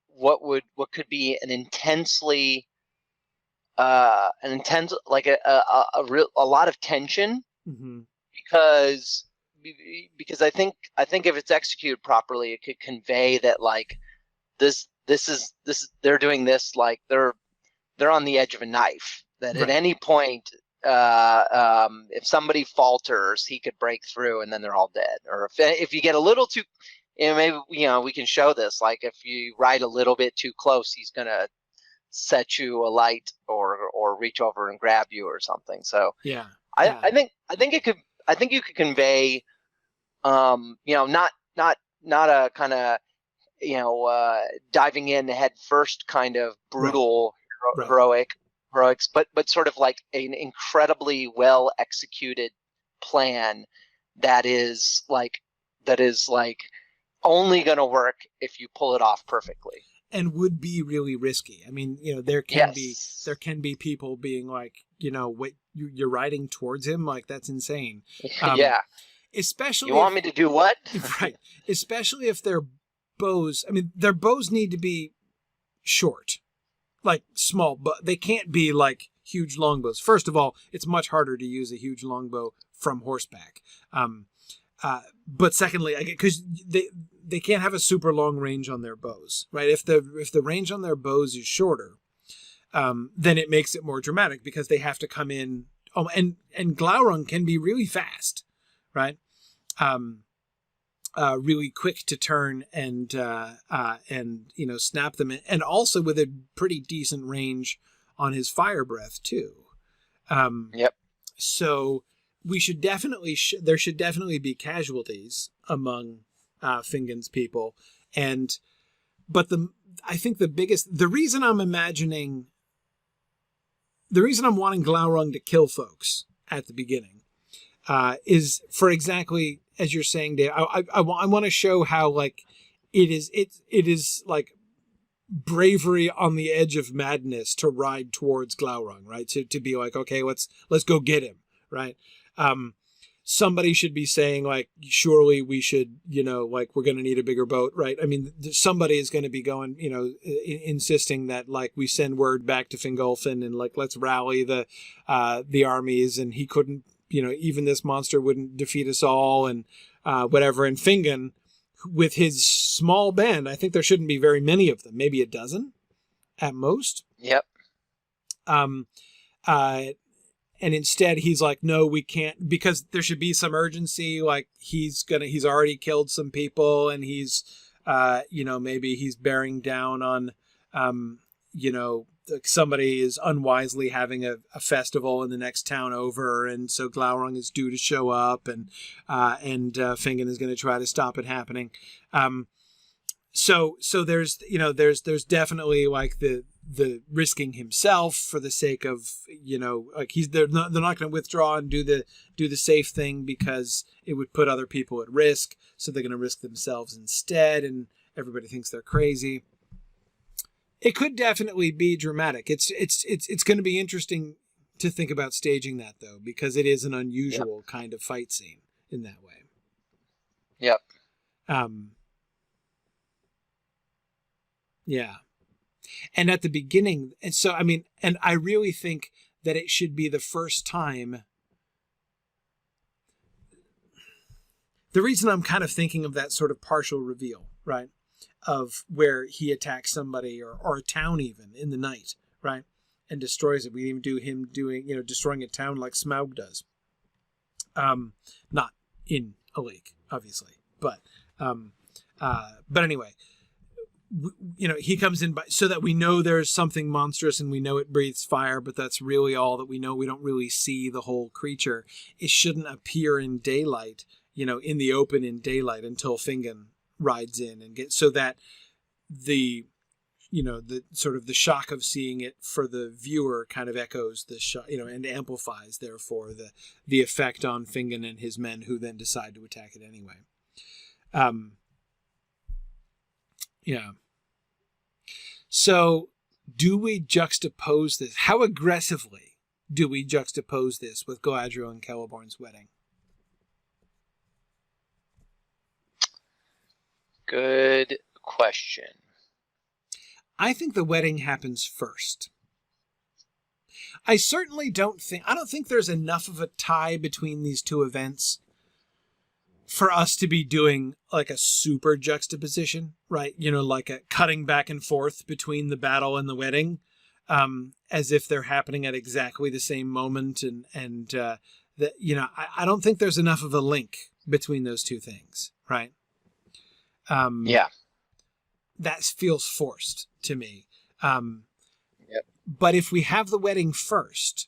what could be an intensely, like a lot of tension, Mm-hmm. because I think if it's executed properly, it could convey that like this is they're doing this like they're on the edge of a knife. That Right. At any point, if somebody falters, he could break through, and then they're all dead. Or if you get a little too, maybe we can show this. Like if you ride a little bit too close, he's gonna set you alight or reach over and grab you or something. So Yeah. I think you could convey, not a kind of, diving in head first kind of brutal heroics, but sort of like an incredibly well executed plan that is like only going to work if you pull it off perfectly. And would be really risky. I mean, there can be people being like, wait, you're riding towards him, like that's insane. Yeah. Especially you want me to do what? Right. Especially if their bows. I mean, their bows need to be short, like small, but they can't be like huge longbows. First of all, it's much harder to use a huge longbow from horseback. But secondly, because they can't have a super long range on their bows, right? If the range on their bows is shorter, then it makes it more dramatic because they have to come in. Oh, and Glaurung can be really fast, right? Really quick to turn and snap them in, and also with a pretty decent range on his fire breath too. Yep. So we should definitely there should definitely be casualties among Fingon's people, but I think the reason I'm wanting Glaurung to kill folks at the beginning is for exactly as you're saying, Dave. I want to show how like it is like bravery on the edge of madness to ride towards Glaurung, right? To be like, okay, let's go get him, right? Somebody should be saying like, surely we should, like we're going to need a bigger boat, right? I mean, somebody is going to be going, insisting that like we send word back to Fingolfin and like, let's rally the armies, and he couldn't, even this monster wouldn't defeat us all and whatever. And Fingon, with his small band, I think there shouldn't be very many of them, maybe a dozen at most. Yep. And instead he's like, no, we can't, because there should be some urgency. Like he's already killed some people, and he's, maybe he's bearing down on, somebody is unwisely having a festival in the next town over. And so Glaurung is due to show up, and Fingon is going to try to stop it happening. So there's definitely like the risking himself for the sake of, like they're not going to withdraw and do the safe thing because it would put other people at risk. So they're going to risk themselves instead, and everybody thinks they're crazy. It could definitely be dramatic. It's going to be interesting to think about staging that though, because it is an unusual kind of fight scene in that way. Yep. Yeah. And at the beginning, and so, I mean, and I really think that it should be the first time. The reason I'm kind of thinking of that sort of partial reveal, right, of where he attacks somebody or a town even in the night, right, and destroys it. We even do him doing, destroying a town like Smaug does. Not in a lake, obviously, but anyway, he comes in so that we know there's something monstrous and we know it breathes fire, but that's really all that we know. We don't really see the whole creature. It shouldn't appear in daylight, in the open in daylight until Fingon rides in and gets, so that the sort of the shock of seeing it for the viewer kind of echoes the shock, and amplifies, therefore, the effect on Fingon and his men, who then decide to attack it anyway. Yeah. So do we juxtapose this? How aggressively do we juxtapose this with Galadriel and Celeborn's wedding? Good question. I think the wedding happens first. I don't think there's enough of a tie between these two events for us to be doing like a super juxtaposition, right? Like a cutting back and forth between the battle and the wedding, as if they're happening at exactly the same moment. And that, I don't think there's enough of a link between those two things, right? Yeah. That feels forced to me. Yep. But if we have the wedding first,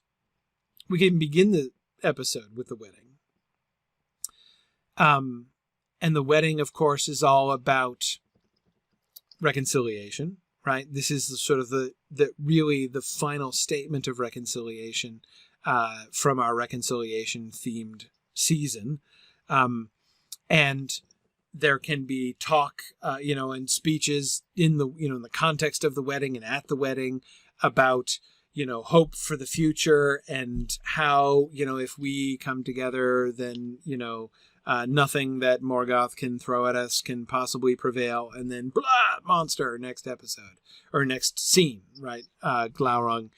we can begin the episode with the wedding. And the wedding, of course, is all about reconciliation, right? This is really the final statement of reconciliation from our reconciliation-themed season. And there can be talk, and speeches in the context of the wedding and at the wedding about, hope for the future and how, if we come together, then, nothing that Morgoth can throw at us can possibly prevail. And then, blah, monster, next episode or next scene, right? Glaurung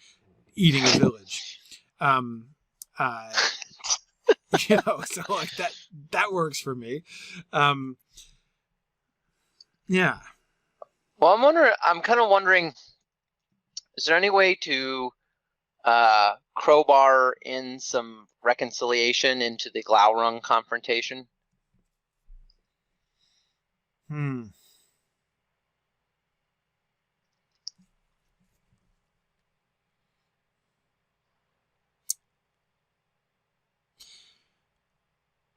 eating a village. So like that works for me. Yeah. Well, I'm kind of wondering, is there any way to crowbar in some reconciliation into the Glaurung confrontation?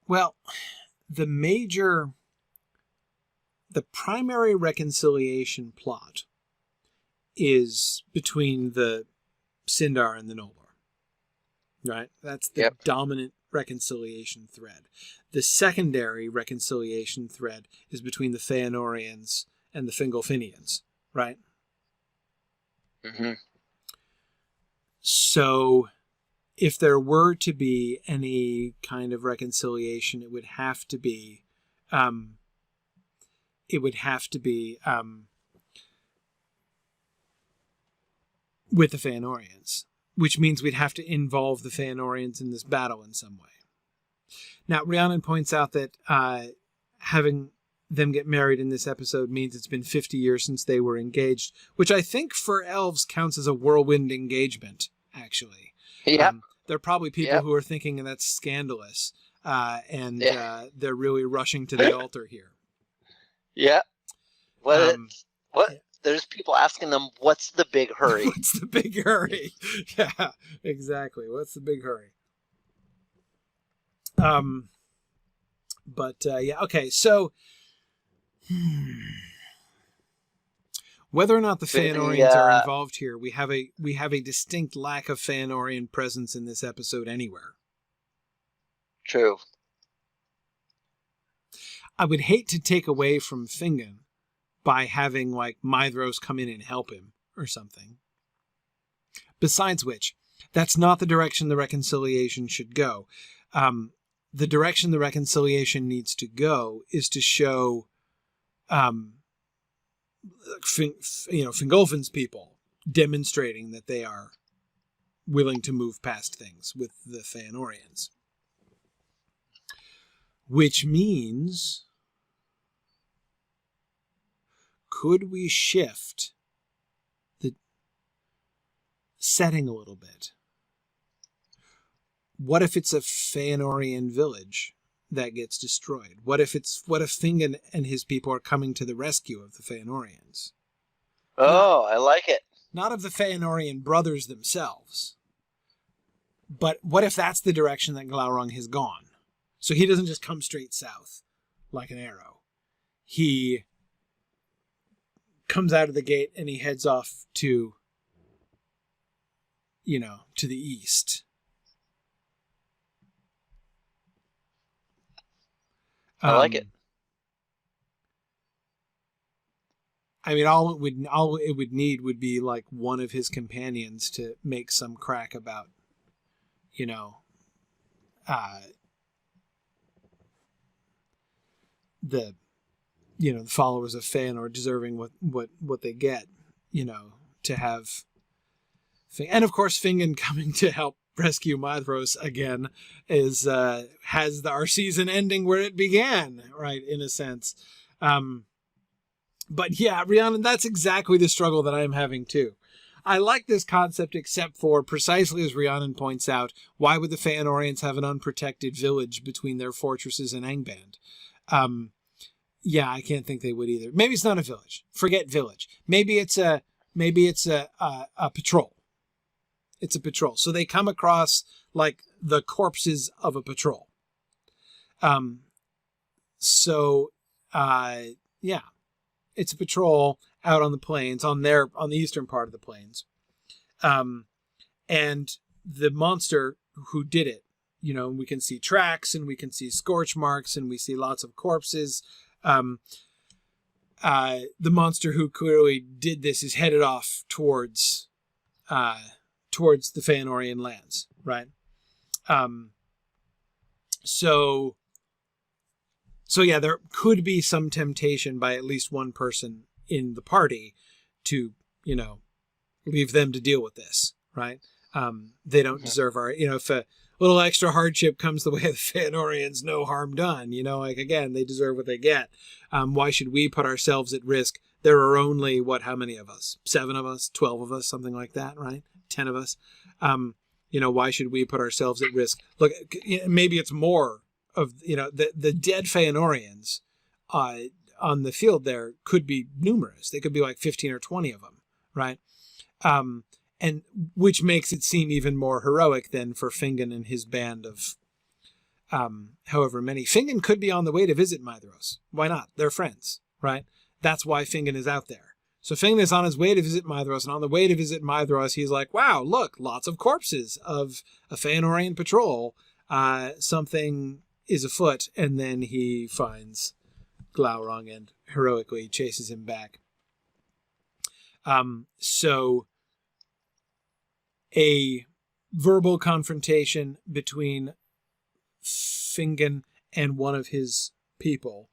Well, the primary reconciliation plot is between the Sindar and the Noldor. Right? That's the dominant reconciliation thread. The secondary reconciliation thread is between the Feanorians and the Fingolfinians, right? Mm-hmm. So if there were to be any kind of reconciliation, it would have to be with the Feanorians, which means we'd have to involve the Feanorians in this battle in some way. Now, Rhiannon points out that having them get married in this episode means it's been 50 years since they were engaged, which I think for elves counts as a whirlwind engagement, actually. Yeah. There are probably people who are thinking that's scandalous, and they're really rushing to the altar here. Yeah. What? There's people asking them, what's the big hurry? What's the big hurry? Yeah, exactly. What's the big hurry? Okay. So, whether or not the Feanorians are involved here, we have a distinct lack of Feanorian presence in this episode anywhere. True. I would hate to take away from Fingon by having like Maedhros come in and help him or something. Besides which, that's not the direction the reconciliation should go. The direction the reconciliation needs to go is to show Fingolfin's people demonstrating that they are willing to move past things with the Feanorians. Which means, could we shift the setting a little bit? What if it's a Feanorian village that gets destroyed? What if Fingon and his people are coming to the rescue of the Feanorians? I like it. Not of the Feanorian brothers themselves, but what if that's the direction that Glaurung has gone? So he doesn't just come straight south like an arrow. He comes out of the gate and he heads off to the east. I like it. I mean, all it would need would be like one of his companions to make some crack about, the followers of Feanor deserving what they get, to have, and of course Fingon coming to help rescue Maedhros again has our season ending where it began, right, in a sense. But yeah, Rhiannon, that's exactly the struggle that I'm having too. I like this concept, except for, precisely as Rhiannon points out, why would the Feanorians have an unprotected village between their fortresses and Angband? Yeah, I can't think they would either. Maybe it's not a village. Forget village. Maybe it's a patrol. It's a patrol. So they come across like the corpses of a patrol. Yeah, it's a patrol out on the plains, on the eastern part of the plains. And the monster who did it, we can see tracks and we can see scorch marks and we see lots of corpses. The monster who clearly did this is headed off towards the Feanorian lands, right? So yeah, there could be some temptation by at least one person in the party to, leave them to deal with this, right? They don't deserve our, if a little extra hardship comes the way of the Feanorians, no harm done, again, they deserve what they get. Why should we put ourselves at risk? There are only, how many of us? 7 of us, 12 of us, something like that, right? 10 of us. Why should we put ourselves at risk? Look, maybe it's more of, the dead Feanorians on the field there could be numerous. They could be like 15 or 20 of them, right? And which makes it seem even more heroic than for Fingon and his band of however many. Fingon could be on the way to visit Maedhros. Why not? They're friends, right? That's why Fingon is out there. So Fingon is on his way to visit Maedhros, and on the way to visit Maedhros, he's like, wow, look, lots of corpses of a Feanorian patrol. Something is afoot, and then he finds Glaurung and heroically chases him back. So a verbal confrontation between Fingon and one of his people,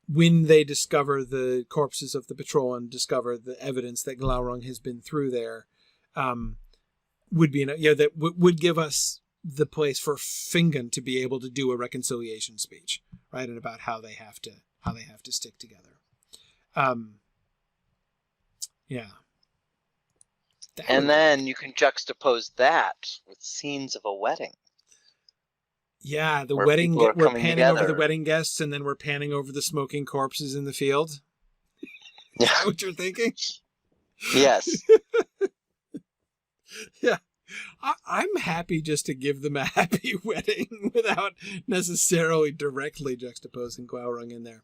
when they discover the corpses of the patrol and discover the evidence that Glaurung has been through there, would be that would give us the place for Fingon to be able to do a reconciliation speech, right, and about how they have to stick together. Yeah. And then you can juxtapose that with scenes of a wedding. Yeah, the wedding. We're panning together over the wedding guests, and then we're panning over the smoking corpses in the field. Yeah. Is that what you're thinking? Yes. Yeah. I'm happy just to give them a happy wedding without necessarily directly juxtaposing Glaurung in there.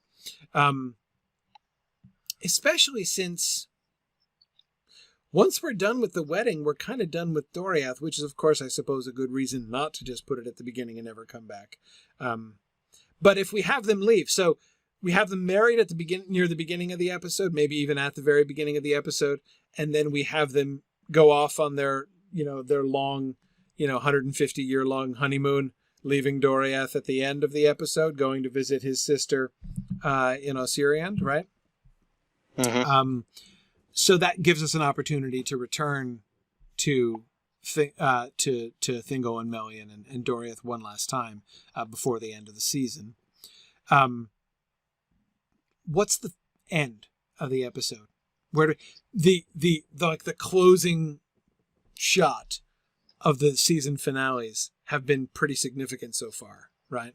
Especially since once we're done with the wedding, we're kind of done with Doriath, which is, of course, I suppose, a good reason not to just put it at the beginning and never come back. But if we have them leave, so we have them married at the near the beginning of the episode, maybe even at the very beginning of the episode, and then we have them go off on their long, 150-year-long honeymoon, leaving Doriath at the end of the episode, going to visit his sister in Osiriand, right? Mm-hmm. So that gives us an opportunity to return to Thingol and Melian and Doriath one last time before the end of the season. What's the end of the episode? Where the closing shot of the season finales have been pretty significant so far, right?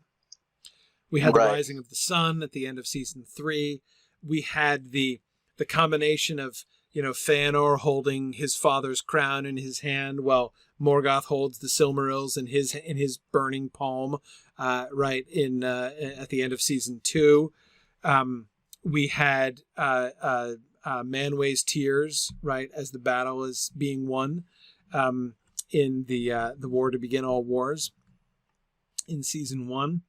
We had the rising of the sun at the end of season 3. We had the combination of, Fëanor holding his father's crown in his hand while Morgoth holds the Silmarils in his burning palm, right in at the end of season 2. We had Manwë's tears, right, as the battle is being won in the war to begin all wars in season 1.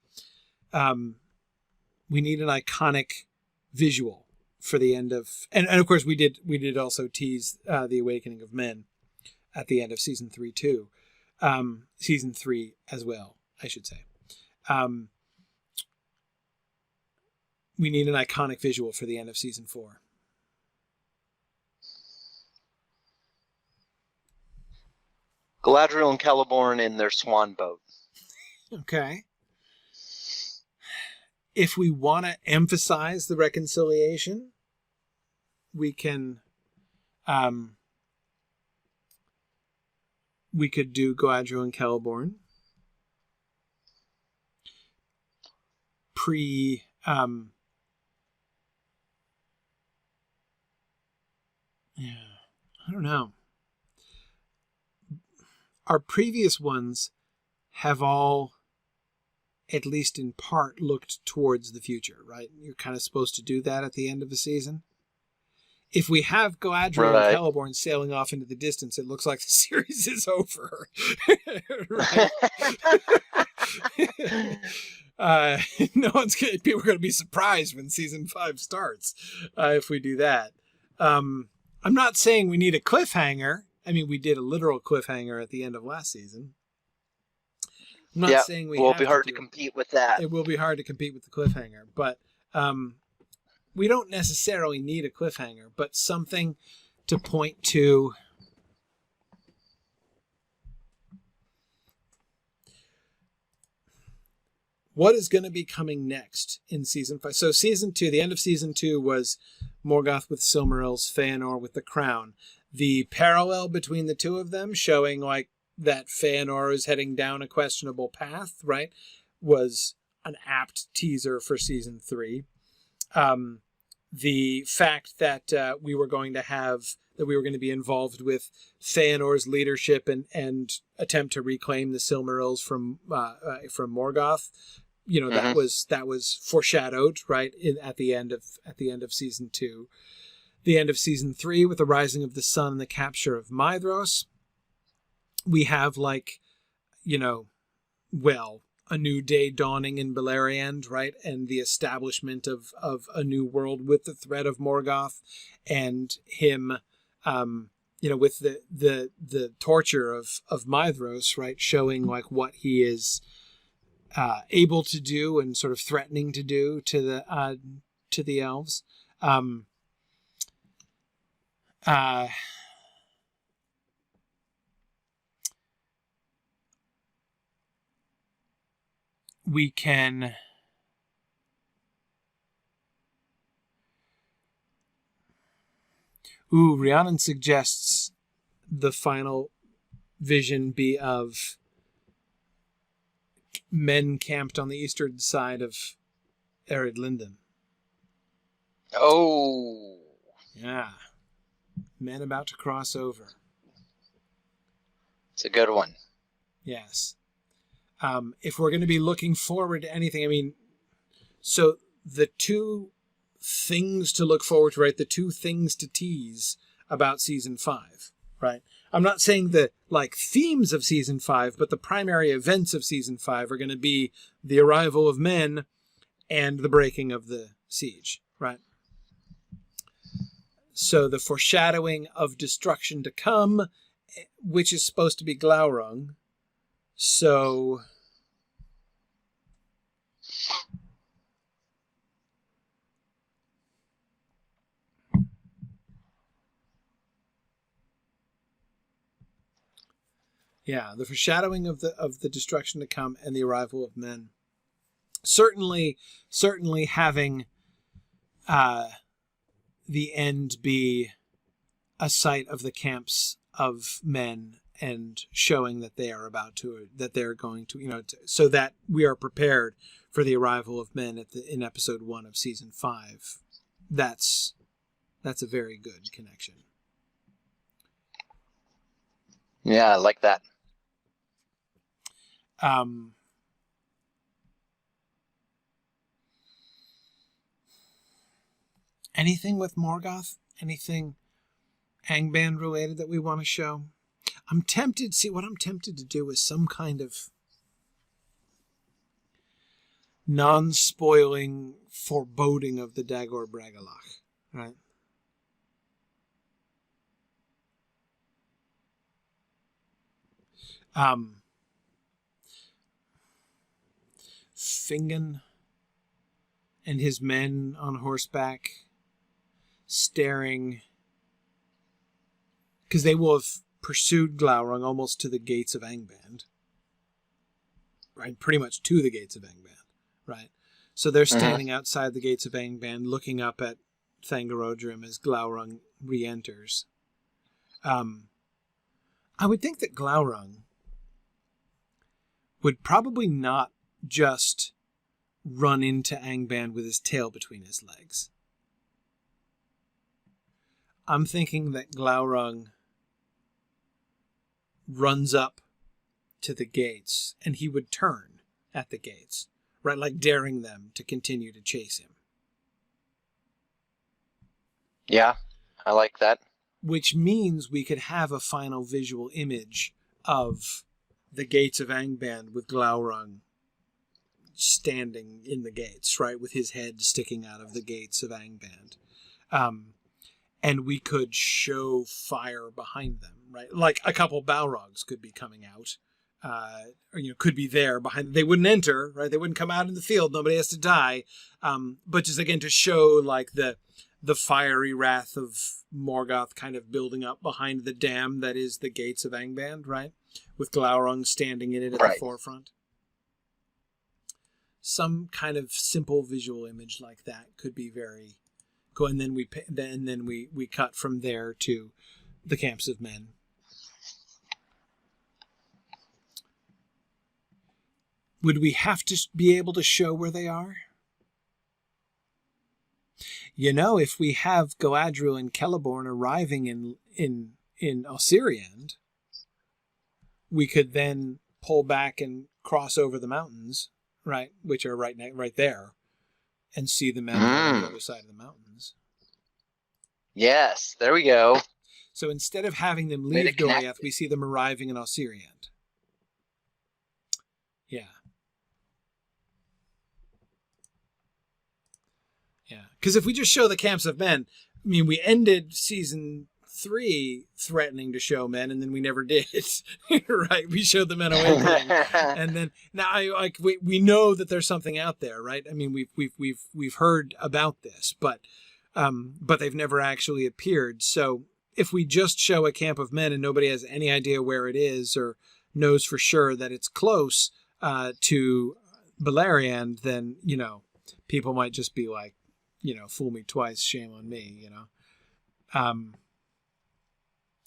We need an iconic visual for the end of, and of course we did also tease the awakening of men at the end of season 3 too, season 3 as well, I should say. We need an iconic visual for the end of season 4. Galadriel and Celeborn in their swan boat. Okay. If we want to emphasize the reconciliation, we can, we could do Galadriel and Celeborn I don't know. Our previous ones have all, at least in part, looked towards the future, right? You're kind of supposed to do that at the end of the season. If we have Galadriel and Celeborn sailing off into the distance, it looks like the series is over. People are going to be surprised when season 5 starts if we do that. I'm not saying we need a cliffhanger. I mean, we did a literal cliffhanger at the end of last season. I'm not saying we will be hard to compete with that. It will be hard to compete with the cliffhanger, but we don't necessarily need a cliffhanger, but something to point to. What is going to be coming next in season 5? So season 2, the end of season 2 was Morgoth with Silmarils, Fëanor with the crown. The parallel between the two of them, showing like that Fëanor is heading down a questionable path, right, was an apt teaser for season 3. The fact that we were going to be involved with Fëanor's leadership and attempt to reclaim the Silmarils from Morgoth, that was foreshadowed, right, at the end of season 2. The end of season 3 with the rising of the sun and the capture of Maedhros. We have a new day dawning in Beleriand, right? And the establishment of a new world with the threat of Morgoth and him, with the torture of Maedhros, right? Showing like what he is able to do and sort of threatening to do to the elves. We can Rhiannon suggests the final vision be of men camped on the eastern side of Ered Linden. Oh. Yeah. Men about to cross over. It's a good one. Yes. If we're going to be looking forward to anything, I mean, so the two things to look forward to, right? The two things to tease about season 5, right? I'm not saying the themes of season 5, but the primary events of season 5 are going to be the arrival of men and the breaking of the siege, right? So the foreshadowing of destruction to come, which is supposed to be Glaurung. So Yeah, the foreshadowing of the destruction to come and the arrival of men. Certainly having the end be a sight of the camps of men and showing that they are that they're going to, so that we are prepared for the arrival of men in episode 1 of season 5. That's a very good connection. Yeah, I like that. Anything with Morgoth? Anything Angband related that we want to show? I'm tempted to do is some kind of non-spoiling foreboding of the Dagor Bragollach, right? Fingon and his men on horseback staring, because they will have pursued Glaurung almost to the gates of Angband, right? Pretty much to the gates of Angband, right? So they're standing outside the gates of Angband, looking up at Thangorodrim as Glaurung re-enters. I would think that Glaurung would probably not just run into Angband with his tail between his legs. I'm thinking that Glaurung runs up to the gates and he would turn at the gates, right? Like daring them to continue to chase him. Yeah, I like that. Which means we could have a final visual image of the gates of Angband with Glaurung standing in the gates, right? With his head sticking out of the gates of Angband. And we could show fire behind them, right? Like a couple Balrogs could be coming out, or could be there behind. They wouldn't enter, right? They wouldn't come out in the field. Nobody has to die. But just again to show like the fiery wrath of Morgoth kind of building up behind the dam that is the gates of Angband, right? With Glaurung standing in it at the forefront. Some kind of simple visual image like that could be very cool. And then we cut from there to the camps of men. Would we have to be able to show where they are? If we have Galadriel and Celeborn arriving in Osiriand, we could then pull back and cross over the mountains, right, which are right there, and see the men on the other side of the mountains. Yes, there we go. So instead of having them leave Doriath, we see them arriving in Osiriand. Yeah. Yeah, because if we just show the camps of men, I mean, we ended season 3 threatening to show men, and then we never did. Right? We showed the men awakening, and then now we know that there's something out there, right? I mean, we've heard about this, but they've never actually appeared. So if we just show a camp of men and nobody has any idea where it is or knows for sure that it's close to Beleriand, then people might just be like, fool me twice, shame on me,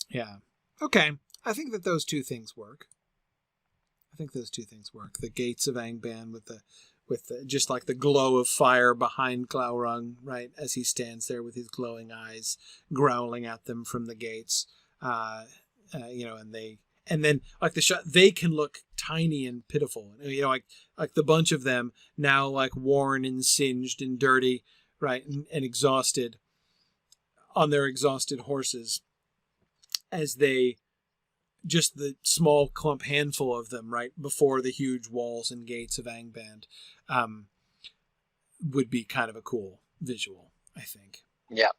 Yeah. Okay. I think that those two things work. The gates of Angband with the just like the glow of fire behind Glaurung, right, as he stands there with his glowing eyes growling at them from the gates. And then like the shot, they can look tiny and pitiful. Like the bunch of them now like worn and singed and dirty, right, and exhausted on their exhausted horses, as they, just the small clump handful of them, right, before the huge walls and gates of Angband, would be kind of a cool visual, I think. Yep,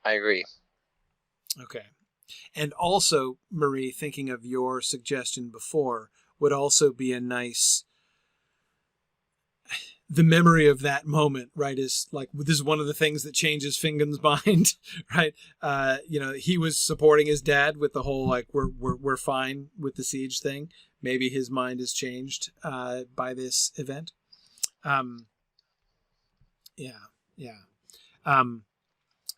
I agree. Okay. And also, Marie, thinking of your suggestion before, would also be a nice, the memory of that moment, right, is like, this is one of the things that changes Fingon's mind, right? He was supporting his dad with the whole, like, we're fine with the siege thing. Maybe his mind is changed by this event.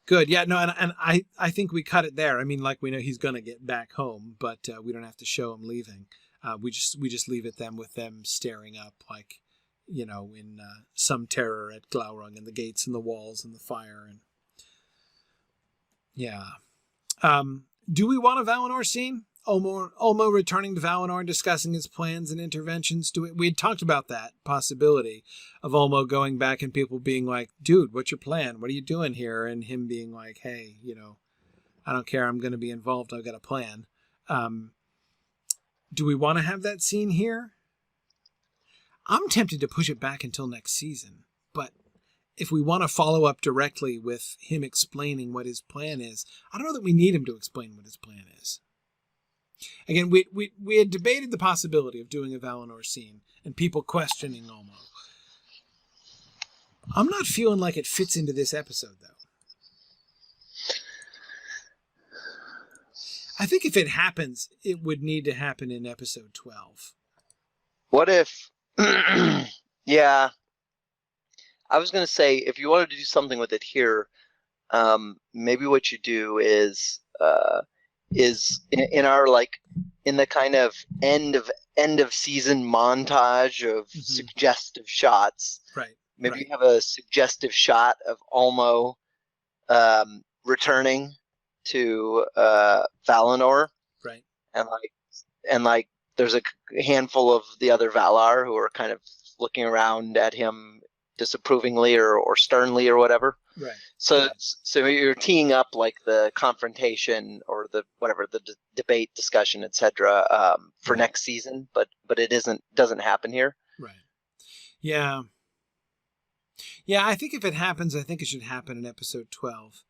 Good. Yeah, no, and I think we cut it there. I mean, like, we know he's going to get back home, but we don't have to show him leaving. We just leave it then with them staring up, like, in some terror at Glaurung and the gates and the walls and the fire. And yeah. Do we want a Valinor scene? Ulmo returning to Valinor and discussing his plans and interventions. We had talked about that possibility of Ulmo going back and people being like, dude, what's your plan? What are you doing here? And him being like, hey, I don't care. I'm going to be involved. I've got a plan. Do we want to have that scene here? I'm tempted to push it back until next season, but if we want to follow up directly with him explaining what his plan is, I don't know that we need him to explain what his plan is. Again, we had debated the possibility of doing a Valinor scene and people questioning Ulmo. I'm not feeling like it fits into this episode, though. I think if it happens, it would need to happen in episode 12. What if... Yeah. I was going to say, if you wanted to do something with it here, maybe what you do is in our, like, in the kind of end of season montage of suggestive shots. Right. Maybe you have a suggestive shot of Ulmo returning to Valinor. Right. And there's a handful of the other Valar who are kind of looking around at him disapprovingly or sternly or whatever. Right. So you're teeing up, like, the confrontation or the whatever, the debate, discussion, etc. For next season, but it doesn't happen here. Right. Yeah. Yeah, I think if it happens, I think it should happen in episode 12.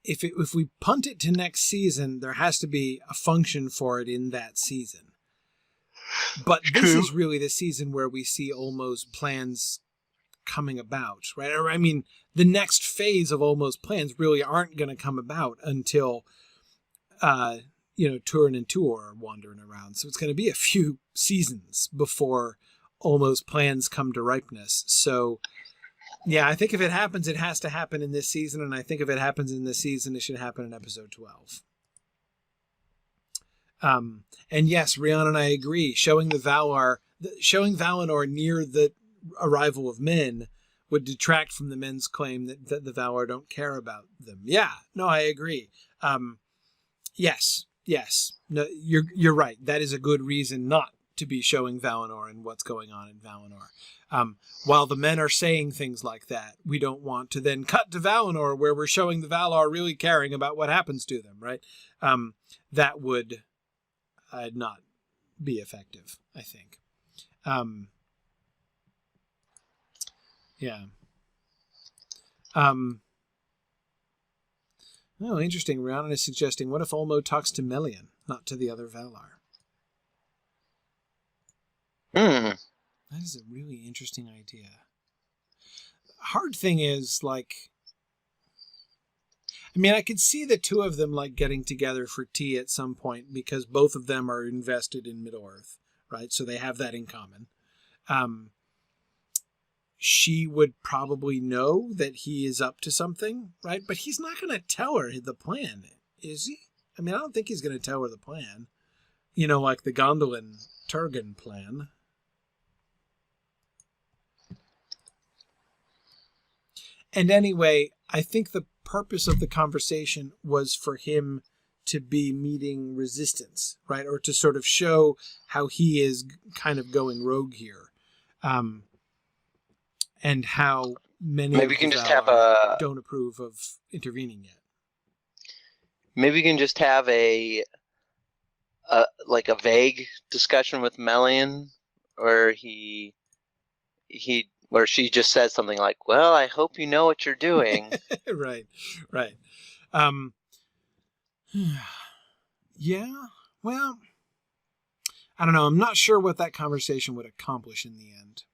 If we punt it to next season, there has to be a function for it in that season. But this is really the season where we see Ulmo's plans coming about, right? Or, I mean, the next phase of Ulmo's plans really aren't going to come about until, Turin and Tuor are wandering around. So it's going to be a few seasons before Ulmo's plans come to ripeness. So, yeah, I think if it happens, it has to happen in this season. And I think if it happens in this season, it should happen in episode 12. And yes, Rihanna and I agree. Showing Valinor near the arrival of men would detract from the men's claim that the Valar don't care about them. Yeah, no, I agree. Yes. No, you're right. That is a good reason not to be showing Valinor and what's going on in Valinor. While the men are saying things like that, we don't want to then cut to Valinor where we're showing the Valar really caring about what happens to them, right? That would not be effective, I think. Yeah. Oh, interesting. Rhiannon is suggesting, what if Ulmo talks to Melian, not to the other Valar? That is a really interesting idea. Hard thing is, like, I mean, I could see the two of them, like, getting together for tea at some point because both of them are invested in Middle-earth, right? So they have that in common. She would probably know that he is up to something, right? But he's not going to tell her the plan, is he? I mean, I don't think he's going to tell her the plan. Like the Gondolin Turgon plan. And anyway, I think the purpose of the conversation was for him to be meeting resistance, right? Or to sort of show how he is kind of going rogue here. And how many maybe you can just don't approve of intervening yet. Maybe you can just have a vague discussion with Melian, where where she just says something like, "Well, I hope you know what you're doing." Right. Yeah. Well, I don't know. I'm not sure what that conversation would accomplish in the end.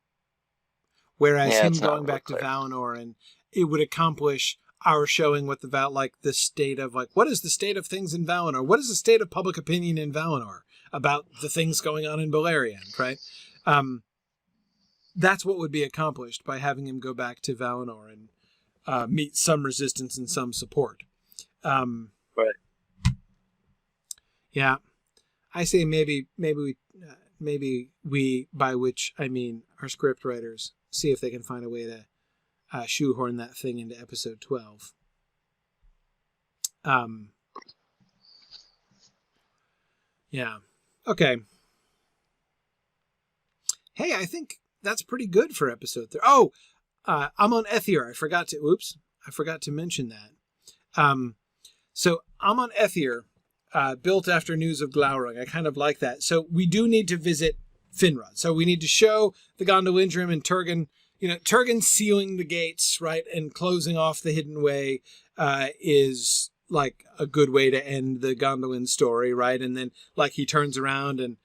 whereas Yeah, him it's not going really back to clear. Valinor, and it would accomplish our showing what the state of, like, what is the state of things in Valinor? What is the state of public opinion in Valinor about the things going on in Beleriand, right? That's what would be accomplished by having him go back to Valinor and meet some resistance and some support. Right. Yeah, I say maybe we, by which I mean our script writers, see if they can find a way to shoehorn that thing into episode 12. Yeah. Okay. Hey, I think that's pretty good for episode 3. Oh, I'm on Ethier. I forgot to mention that. So I'm on Ethier, built after news of Glaurung. I kind of like that. So we do need to visit Finrod. So we need to show the Gondolindrim and Turgon. Turgon sealing the gates, right, and closing off the hidden way is like a good way to end the Gondolin story, right? And then like he turns around and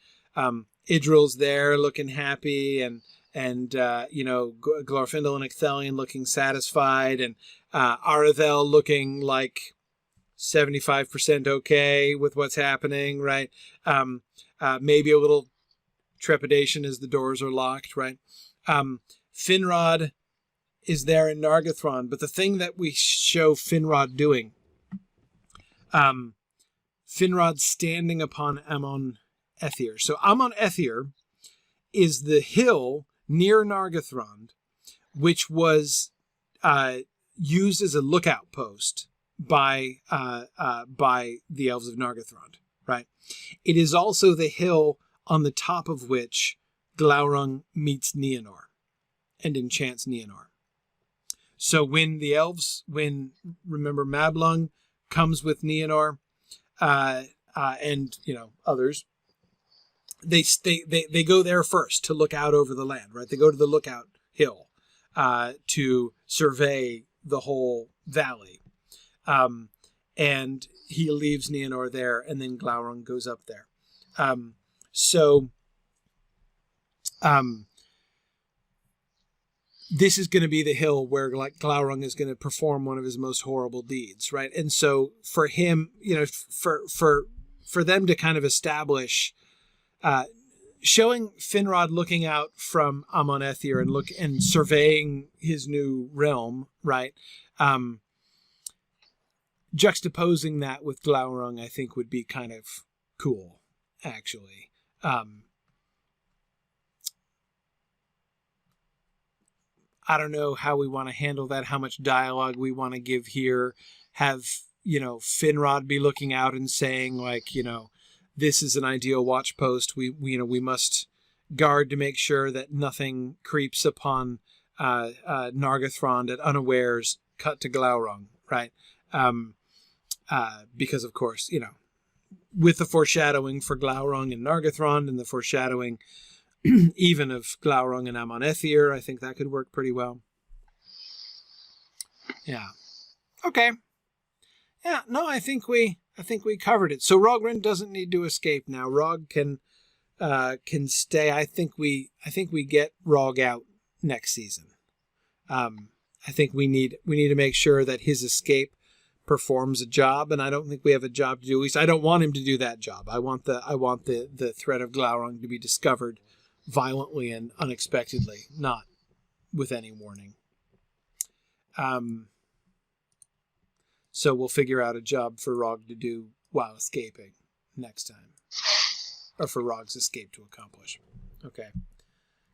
Idril's there looking happy, and Glorfindel and Ecthelion looking satisfied, and Arathel looking like 75% okay with what's happening, right? Maybe a little trepidation as the doors are locked, right? Finrod is there in Nargothrond, but the thing that we show Finrod doing, Finrod standing upon Amon Ethier. So Amon Ethier is the hill near Nargothrond, which was used as a lookout post by the elves of Nargothrond, right? It is also the hill on the top of which Glaurung meets Nienor and enchants Nienor. So when remember Mablung comes with Nienor, and others, they go there first to look out over the land, right? They go to the lookout hill to survey the whole valley, and he leaves Nienor there, and then Glaurung goes up there. This is going to be the hill where Glaurung is going to perform one of his most horrible deeds, right? And so for him, for them to kind of establish, showing Finrod looking out from Amon Ethier and surveying his new realm, right? Juxtaposing that with Glaurung, I think would be kind of cool, actually. I don't know how we want to handle that, how much dialogue we want to give here. Have, Finrod be looking out and saying, this is an ideal watch post. We must guard to make sure that nothing creeps upon Nargothrond at unawares. Cut to Glaurung, right? Because, of course, with the foreshadowing for Glaurung and Nargothrond, and the foreshadowing even of Glaurung and Amon Ethier, I think that could work pretty well. Yeah. Okay. Yeah, no, I think we covered it. So Rogren doesn't need to escape now. Rog can stay. I think we get Rog out next season. I think we need to make sure that his escape performs a job, and I don't think we have a job to do. At least I don't want him to do that job. I want the threat of Glaurung to be discovered violently and unexpectedly, not with any warning. So we'll figure out a job for Rog to do while escaping next time, or for Rog's escape to accomplish. Okay,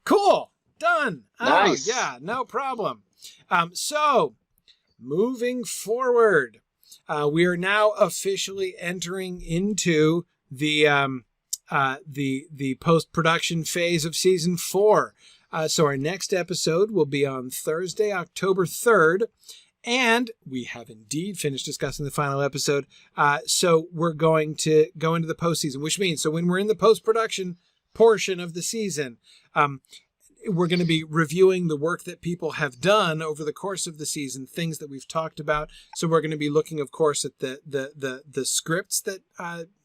cool, done. Nice. Oh, yeah, no problem. So moving forward, we are now officially entering into the post-production phase of season 4. So our next episode will be on Thursday, October 3rd. And we have indeed finished discussing the final episode. So we're going to go into the postseason, which means, so when we're in the post-production portion of the season, we're going to be reviewing the work that people have done over the course of the season, things that we've talked about. So we're going to be looking, of course, at the scripts that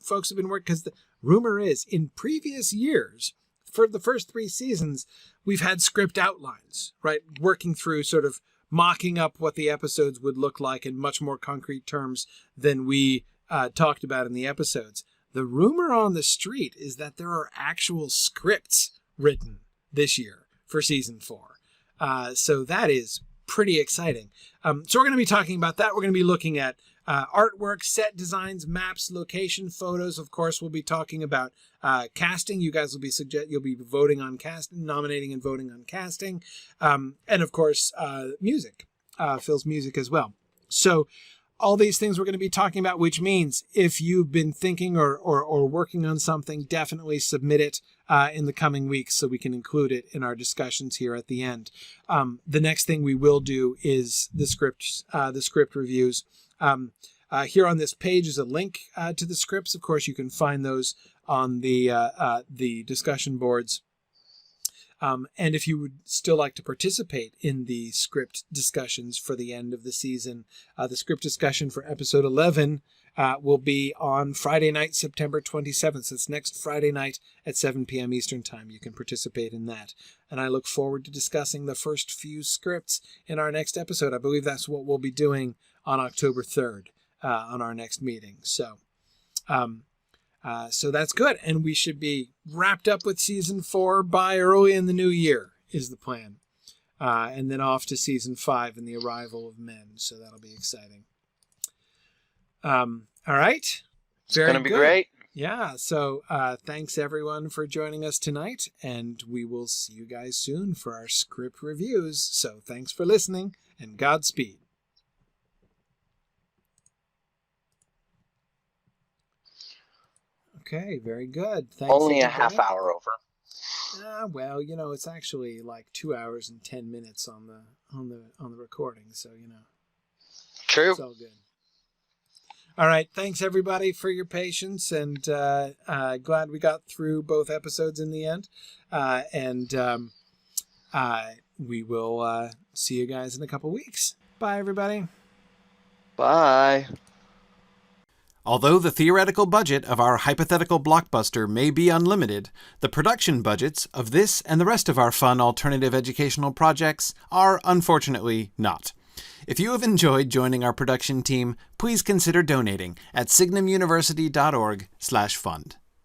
folks have been working, because the rumor is in previous years, for the first 3 seasons, we've had script outlines, right? Working through sort of mocking up what the episodes would look like in much more concrete terms than we talked about in the episodes. The rumor on the street is that there are actual scripts written this year for season 4. So that is pretty exciting. So we're going to be talking about that. We're going to be looking at artwork, set designs, maps, location, photos. Of course, we'll be talking about casting. You guys will be you'll be voting on casting, nominating and voting on casting, and of course, music, Phil's music as well. So all these things we're going to be talking about, which means if you've been thinking or working on something, definitely submit it in the coming weeks so we can include it in our discussions here at the end. The next thing we will do is the script reviews. Here on this page is a link to the scripts. Of course, you can find those on the discussion boards. And if you would still like to participate in the script discussions for the end of the season, the script discussion for episode 11 will be on Friday night, September 27th. So it's next Friday night at 7 p.m. Eastern Time. You can participate in that. And I look forward to discussing the first few scripts in our next episode. I believe that's what we'll be doing on October 3rd on our next meeting. So that's good. And we should be wrapped up with season 4 by early in the new year is the plan. And then off to season 5 and the arrival of men. So that'll be exciting. All right. It's going to be great. Yeah. So thanks everyone for joining us tonight. And we will see you guys soon for our script reviews. So thanks for listening and Godspeed. Okay, very good. Thanks. Only a half hour over. Well, it's actually like 2 hours and 10 minutes on the recording, so True. It's all good. All right, thanks everybody for your patience, and glad we got through both episodes in the end. We will see you guys in a couple weeks. Bye, everybody. Bye. Although the theoretical budget of our hypothetical blockbuster may be unlimited, the production budgets of this and the rest of our fun alternative educational projects are unfortunately not. If you have enjoyed joining our production team, please consider donating at signumuniversity.org/fund.